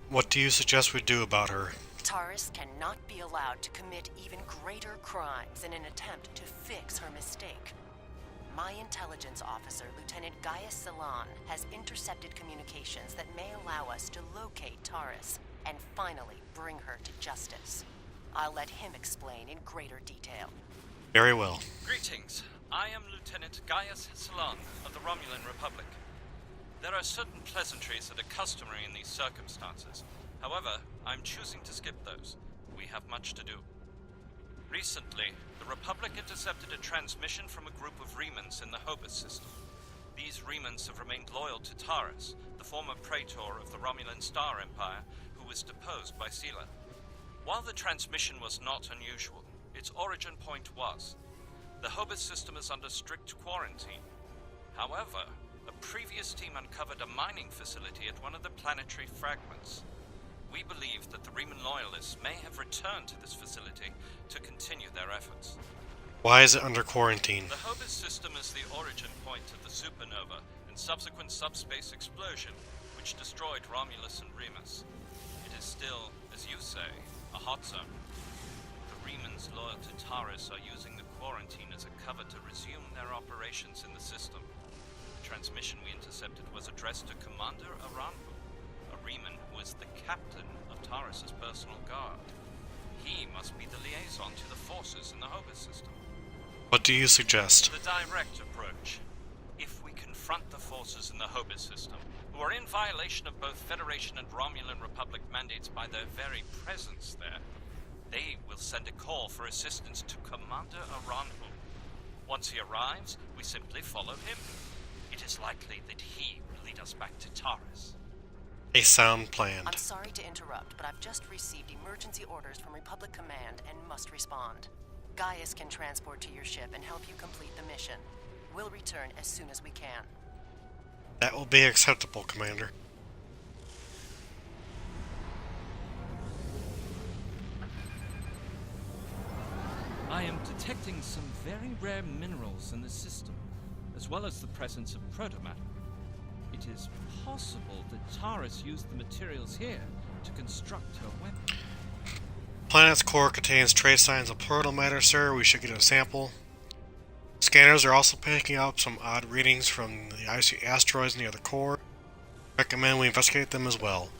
What do you suggest we do about her? Taurus cannot be allowed to commit even greater crimes in an attempt to fix her mistake. My intelligence officer, Lieutenant Gaius Salan, has intercepted communications that may allow us to locate Taurus and finally bring her to justice. I'll let him explain in greater detail. Very well. Greetings. I am Lieutenant Gaius Salan of the Romulan Republic. There are certain pleasantries that are customary in these circumstances. However, I'm choosing to skip those. We have much to do. Recently, the Republic intercepted a transmission from a group of Remans in the Hobus system. These Remans have remained loyal to Taurus, the former praetor of the Romulan Star Empire, who was deposed by Sela. While the transmission was not unusual, its origin point was. The Hobus system is under strict quarantine. However, a previous team uncovered a mining facility at one of the planetary fragments. We believe that the Reman loyalists may have returned to this facility to continue their efforts. Why is it under quarantine? The Hobus system is the origin point of the supernova and subsequent subspace explosion, which destroyed Romulus and Remus. It is still, as you say, a hot zone. The Remans loyal to Taurus are using the quarantine as a cover to resume their operations in the system. The transmission we intercepted was addressed to Commander Aranbu, a Reman who is the captain of Taurus's personal guard. He must be the liaison to the forces in the Hobus system. What do you suggest? The direct approach. If we confront the forces in the Hobus system, who are in violation of both Federation and Romulan Republic mandates by their very presence there, they will send a call for assistance to Commander Aranbu. Once he arrives, we simply follow him. It is likely that he will lead us back to Taurus. A sound plan. I'm sorry to interrupt, but I've just received emergency orders from Republic Command and must respond. Gaius can transport to your ship and help you complete the mission. We'll return as soon as we can. That will be acceptable, Commander. I am detecting some very rare minerals in the system, as well as the presence of protomatter. It is possible that Taurus used the materials here to construct her weapon. Planet's core contains trace signs of protomatter, sir. We should get a sample. Scanners are also picking up some odd readings from the icy asteroids near the core. Recommend we investigate them as well.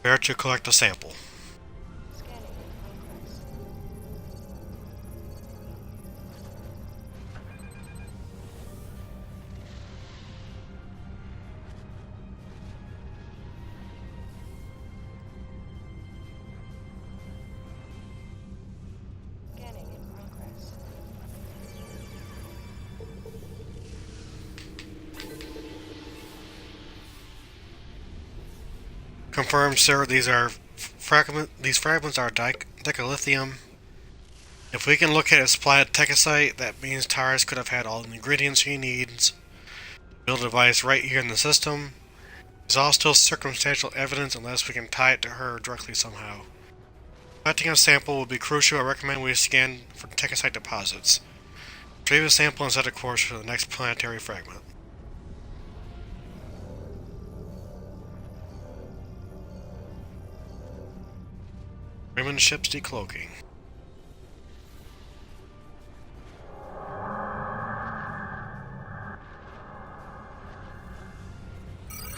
Prepare to collect a sample. Confirmed, sir. These fragments are decalithium. If we can locate a supply of techicite, that means Taurus could have had all the ingredients she needs to build a device right here in the system. It's all still circumstantial evidence unless we can tie it to her directly somehow. Collecting a sample will be crucial. I recommend we scan for techicite deposits. Retrieve a sample and set a course for the next planetary fragment. Raymond ship's decloaking.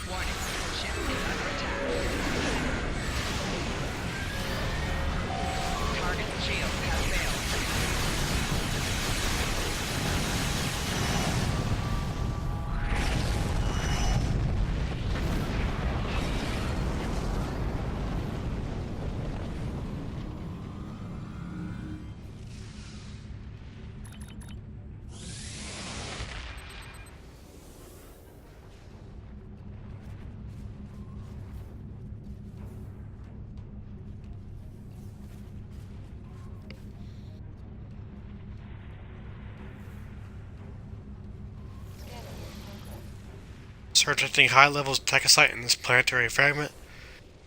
Warning, ship is under attack. Target shield has failed. Start detecting high levels of Techosite in this planetary fragment.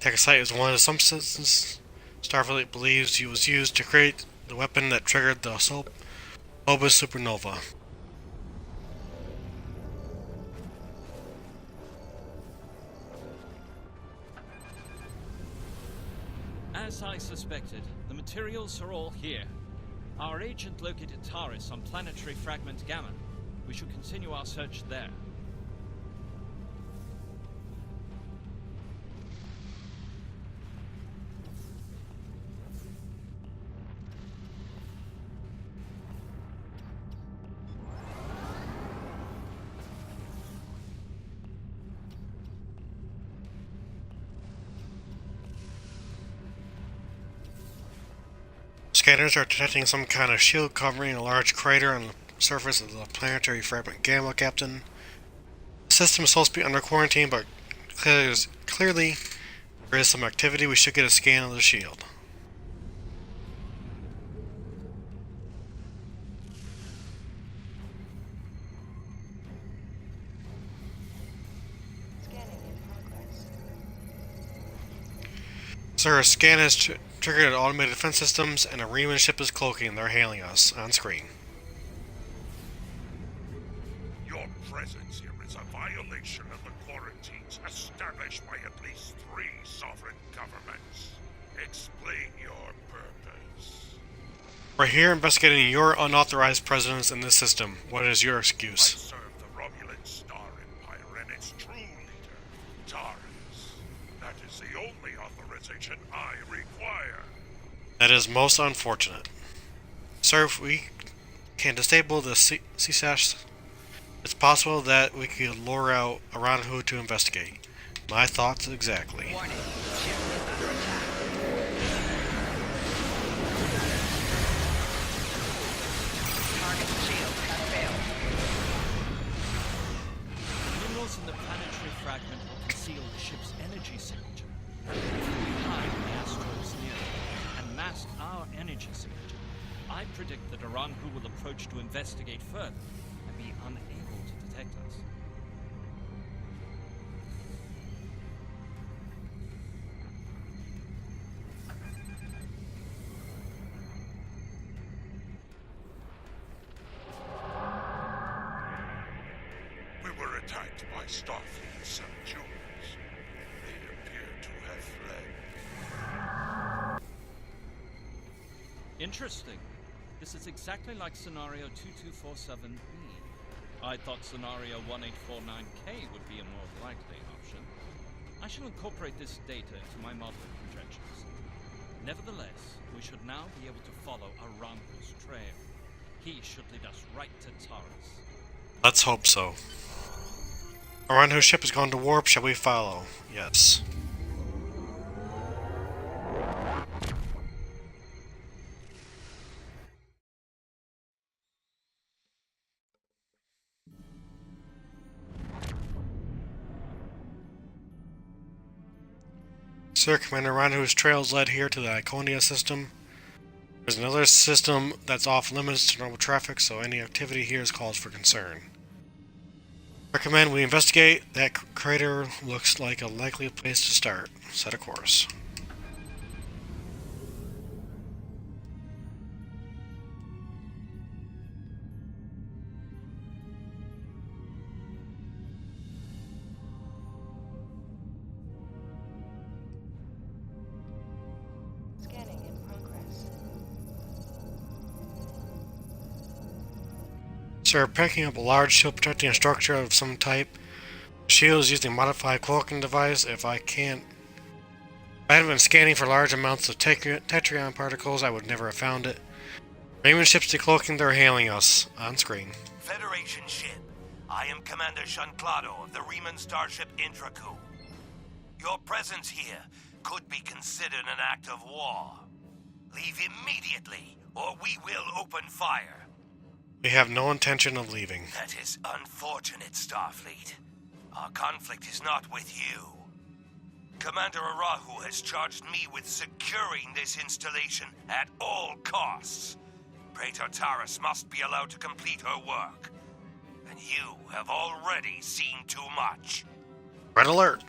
Techosite is one of the substances Starfleet believes it was used to create the weapon that triggered the Phobos supernova. As I suspected, the materials are all here. Our agent located Taris on planetary fragment Gamma. We should continue our search there. Scanners are detecting some kind of shield covering a large crater on the surface of the planetary fragment Gamma, Captain. The system is supposed to be under quarantine, but clearly there is some activity. We should get a scan of the shield. Sir, a scan has triggered automated defense systems, and a Riemann ship is cloaking. They're hailing us on screen. Your presence here is a violation of the quarantines established by at least 3 sovereign governments. Explain your purpose. We're here investigating your unauthorized presence in this system. What is your I excuse? serve the Romulan Star Empire and its true leader, Taris. That is the only authorization I require. That is most unfortunate. Sir, if we can disable the CSAS, it's possible that we could lure out Aranhu to investigate. My thoughts exactly. Warning, ship is under attack. Target shield has failed. Minerals in the planetary fragment will conceal the ship's energy signature. If we hide the asteroids near it and mask our energy signature, I predict that Aranhu will approach to investigate further and be unable to detect us. We were attacked by Starfleet subjunits. They appear to have fled. Interesting. This is exactly like scenario 2247B. I thought scenario 1849K would be a more likely option. I shall incorporate this data into my modeling projections. Nevertheless, we should now be able to follow Aranhu's trail. He should lead us right to Taris. Let's hope so. Aranhu's ship has gone to warp. Shall we follow? Yes. Sir, Commander Aranhu's trails led here to the Iconia system. There's another system that's off limits to normal traffic, so any activity here is cause for concern. Recommend we investigate. That crater looks like a likely place to start. Set a course. Scanning Sir, picking up a large shield protecting structure of some type. Shields using modified cloaking device. If I hadn't been scanning for large amounts of Tetrion particles, I would never have found it. Raymond ships decloaking, they're hailing us on screen. Federation ship. I am Commander Shanclado of the Riemann starship Intraku. Your presence here could be considered an act of war. Leave immediately, or we will open fire. We have no intention of leaving. That is unfortunate, Starfleet. Our conflict is not with you. Commander Arahu has charged me with securing this installation at all costs. Praetor Taris must be allowed to complete her work. And you have already seen too much. Red alert!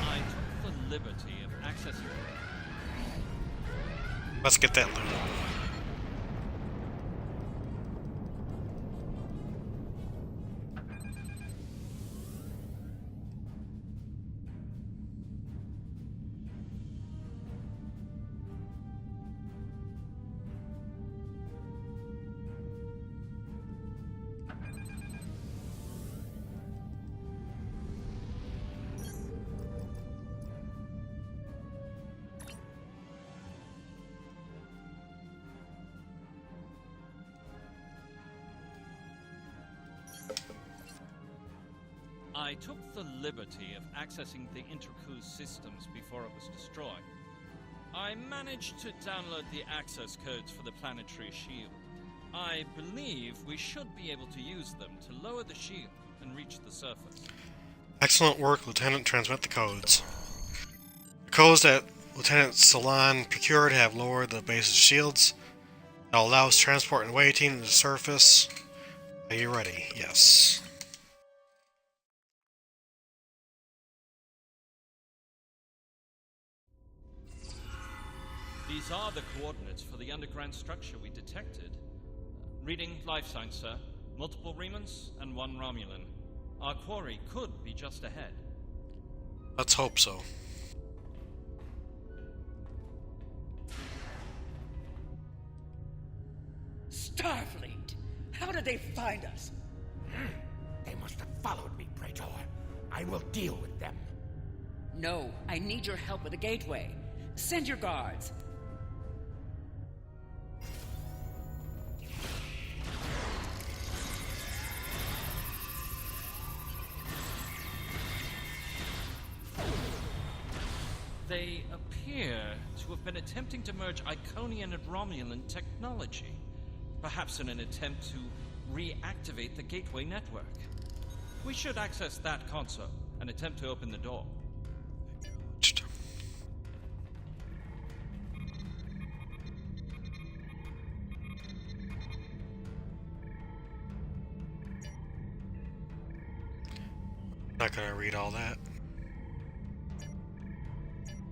I took the liberty of accessing... Let's get that loot. I took the liberty of accessing the Intraku systems before it was destroyed. I managed to download the access codes for the planetary shield. I believe we should be able to use them to lower the shield and reach the surface. Excellent work, Lieutenant. Transmit the codes. The codes that Lieutenant Salon procured have lowered the base's shields. That allows transport and waiting to the surface. Are you ready? Yes. These are the coordinates for the underground structure we detected. Reading life signs, sir. Multiple Remans and one Romulan. Our quarry could be just ahead. Let's hope so. Starfleet! How did they find us? They must have followed me, Praetor. I will deal with them. No, I need your help with the gateway. Send your guards. They appear to have been attempting to merge Iconian and Romulan technology, perhaps in an attempt to reactivate the gateway network. We should access that console and attempt to open the door. Not gonna read all that.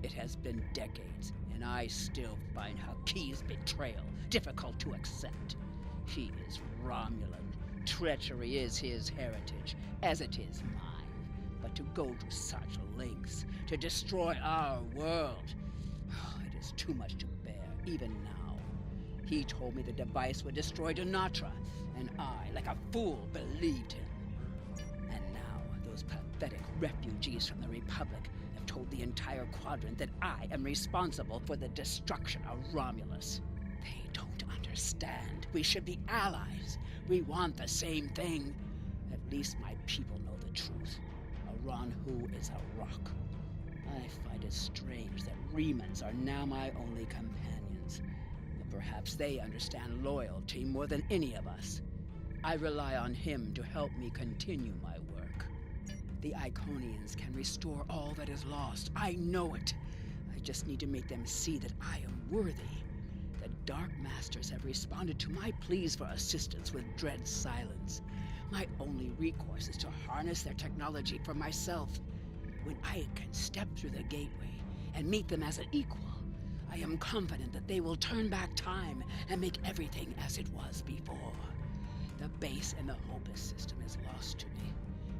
It has been decades, and I still find Haki's betrayal difficult to accept. He is Romulan. Treachery is his heritage, as it is mine. But to go to such lengths, to destroy our world, it is too much to bear, even now. He told me the device would destroy Denatra, and I, like a fool, believed him. And now, those pathetic refugees from the Republic have told the entire quadrant that I am responsible for the destruction of Romulus. They don't understand. We should be allies. We want the same thing. At least my people know the truth. Aranhu is a rock. I find it strange that Remans are now my only companions. But perhaps they understand loyalty more than any of us. I rely on him to help me continue my work. The Iconians can restore all that is lost. I know it. I just need to make them see that I am worthy. The Dark Masters have responded to my pleas for assistance with dread silence. My only recourse is to harness their technology for myself. When I can step through the gateway and meet them as an equal, I am confident that they will turn back time and make everything as it was before. The base in the Hobus system is lost to me,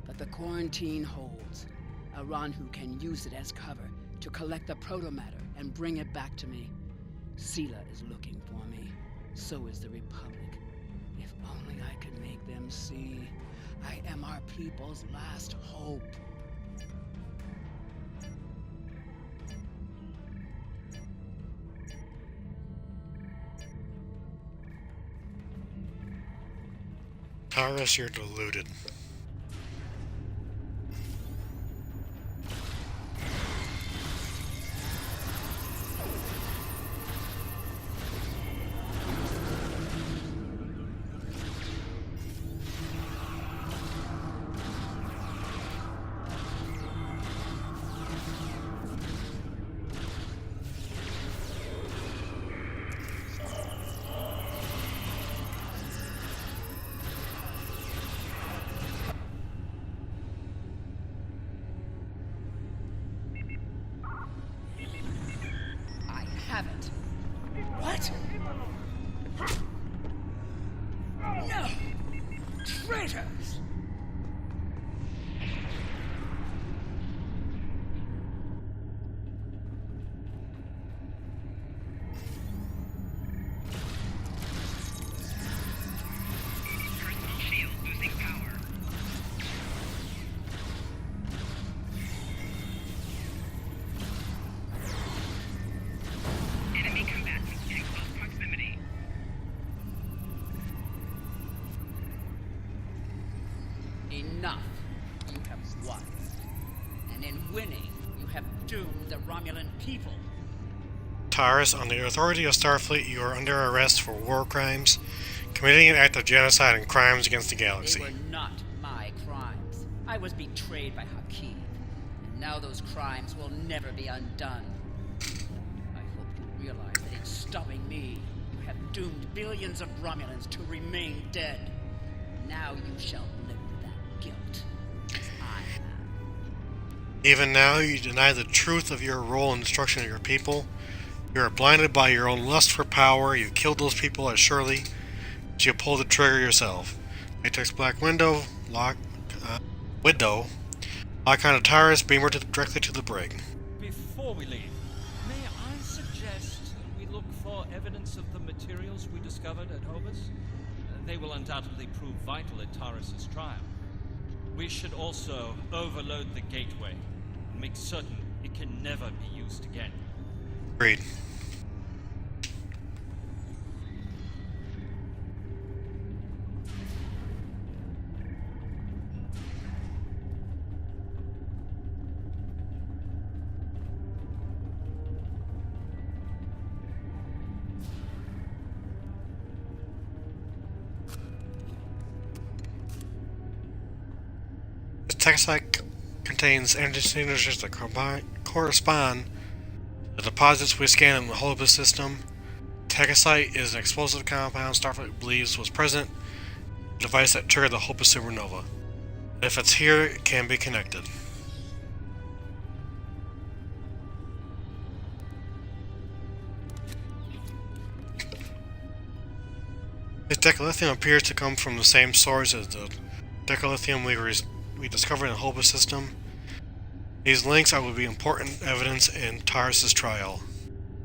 but the quarantine holds. Aranhu can use it as cover to collect the protomatter and bring it back to me. Sela is looking for me. So is the Republic. If only I could make them see. I am our people's last hope. Taurus, you're deluded. Haven't. What? No! Traitors! Personal shield losing power. Enemy combatants in close proximity. Enough. You have won. And in winning, you have doomed the Romulan people. Taurus, on the authority of Starfleet, you are under arrest for war crimes, committing an act of genocide and crimes against the galaxy. They were not my crimes. I was betrayed by Hakeem. And now those crimes will never be undone. I hope you realize that in stopping me, you have doomed billions of Romulans to remain dead. Now you shall live with that guilt. I have. Even now, you deny the truth of your role in destruction of your people. You are blinded by your own lust for power. You killed those people as surely as you pulled the trigger yourself. Matrix Black Widow, lock on to Taurus, beamer directly to the brig. Before we leave, may I suggest we look for evidence of the materials we discovered at Hobus? They will undoubtedly prove vital at Taurus's trial. We should also overload the gateway and make certain it can never be used again. Agreed. The tech site contains energy signatures that correspond to the deposits we scanned in the Hobus system. Techasite is an explosive compound Starfleet believes was present in the device that triggered the Hobus supernova. If it's here, it can be connected. This decalithium appears to come from the same source as the decalithium we discovered in the Hobus system. These links will be important evidence in Taurus's trial.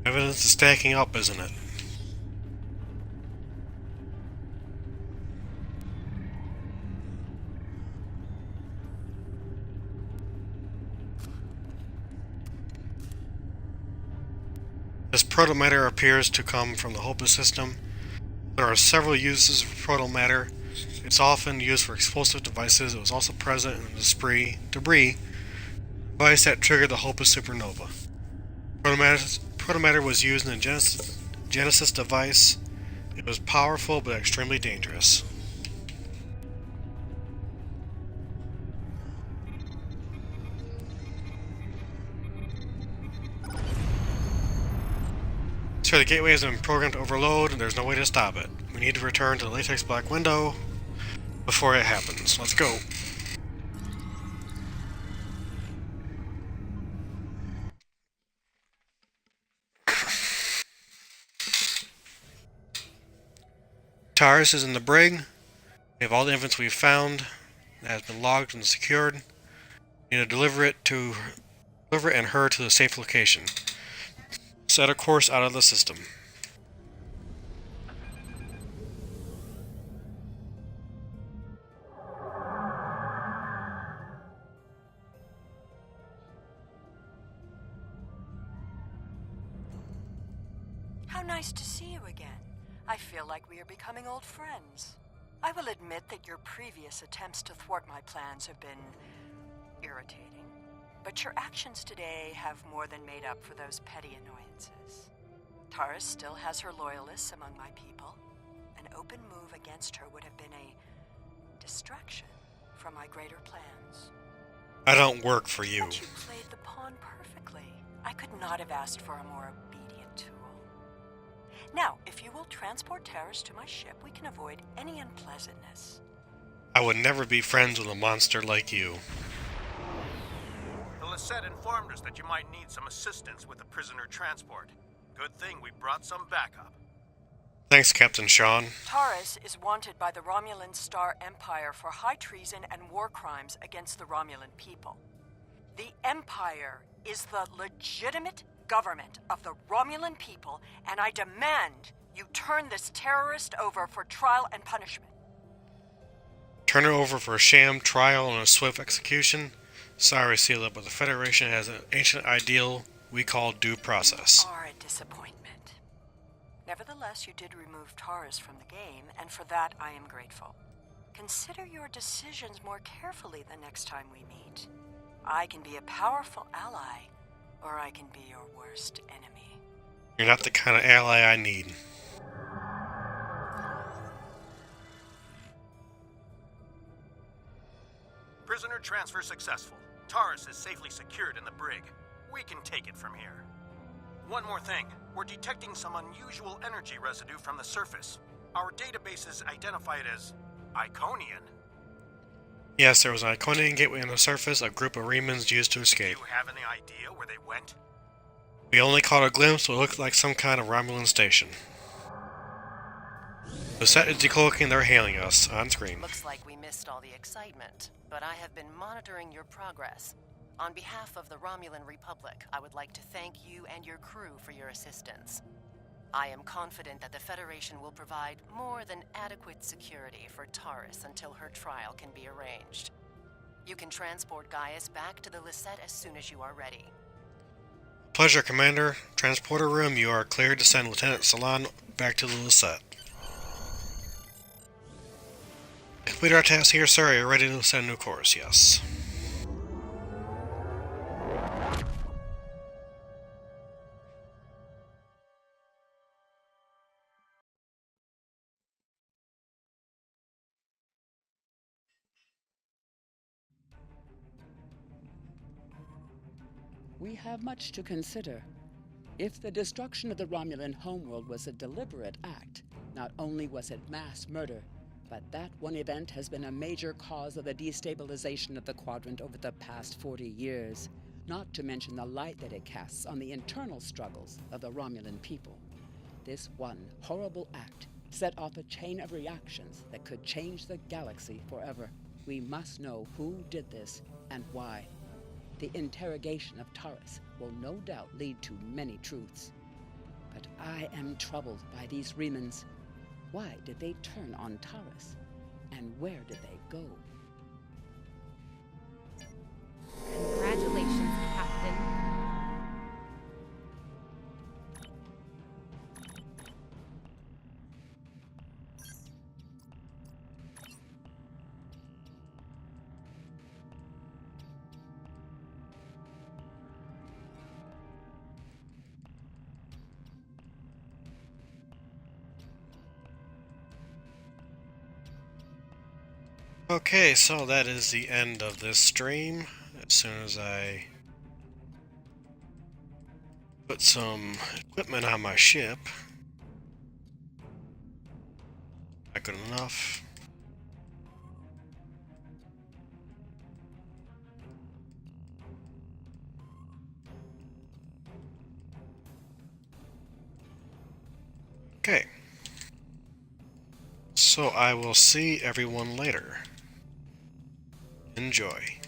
Evidence is stacking up, isn't it? This protomatter appears to come from the Hobus system. There are several uses of protomatter. It's often used for explosive devices. It was also present in the debris device that triggered the Hobus supernova. Protomatter was used in the Genesis device. It was powerful but extremely dangerous. sure the gateway has been programmed to overload and there's no way to stop it. We need to return to the latex black window before it happens. Let's go. Taurus is in the brig. We have all the evidence we've found that has been logged and secured. We need to deliver it and her to the safe location. Set a course out of the system. How nice to see you again. I feel like we are becoming old friends. I will admit that your previous attempts to thwart my plans have been irritating. But your actions today have more than made up for those petty annoyances. Taurus still has her loyalists among my people. An open move against her would have been a distraction from my greater plans. I don't work for you. But you played the pawn perfectly. I could not have asked for a more obedient tool. Now, if you will transport Taurus to my ship, we can avoid any unpleasantness. I would never be friends with a monster like you. The Lisette informed us that you might need some assistance with the prisoner transport. Good thing we brought some backup. Thanks, Captain Sean. Taurus is wanted by the Romulan Star Empire for high treason and war crimes against the Romulan people. The Empire is the legitimate government of the Romulan people, and I demand you turn this terrorist over for trial and punishment. Turn her over for a sham trial and a swift execution? Sorry, Sela, but the Federation has an ancient ideal we call due process. Are a disappointment. Nevertheless, you did remove Taurus from the game, and for that I am grateful. Consider your decisions more carefully the next time we meet. I can be a powerful ally, or I can be your worst enemy. You're not the kind of ally I need. Prisoner transfer successful. Taurus is safely secured in the brig. We can take it from here. One more thing. We're detecting some unusual energy residue from the surface. Our databases identify it as Iconian. Yes, there was an Iconian gateway on the surface a group of Remans used to escape. Do you have any idea where they went? We only caught a glimpse, but it looked like some kind of Romulan station. The set is decloaking, they're hailing us on screen. Looks like we missed all the excitement, but I have been monitoring your progress. On behalf of the Romulan Republic, I would like to thank you and your crew for your assistance. I am confident that the Federation will provide more than adequate security for Taurus until her trial can be arranged. You can transport Gaius back to the Lisette as soon as you are ready. Pleasure, Commander. Transporter room, you are cleared to send Lieutenant Salon back to the Lisette. Complete our task here, sir. Are you ready to send a new course? Yes. We have much to consider. If the destruction of the Romulan homeworld was a deliberate act, not only was it mass murder, but that one event has been a major cause of the destabilization of the Quadrant over the past 40 years, not to mention the light that it casts on the internal struggles of the Romulan people. This one horrible act set off a chain of reactions that could change the galaxy forever. We must know who did this and why. The interrogation of Taurus will no doubt lead to many truths. But I am troubled by these Remans. Why did they turn on Taurus? And where did they go? Congratulations, Captain. Okay, so that is the end of this stream. As soon as I Put some equipment on my ship. Not good enough. Okay. So I will see everyone later. Enjoy.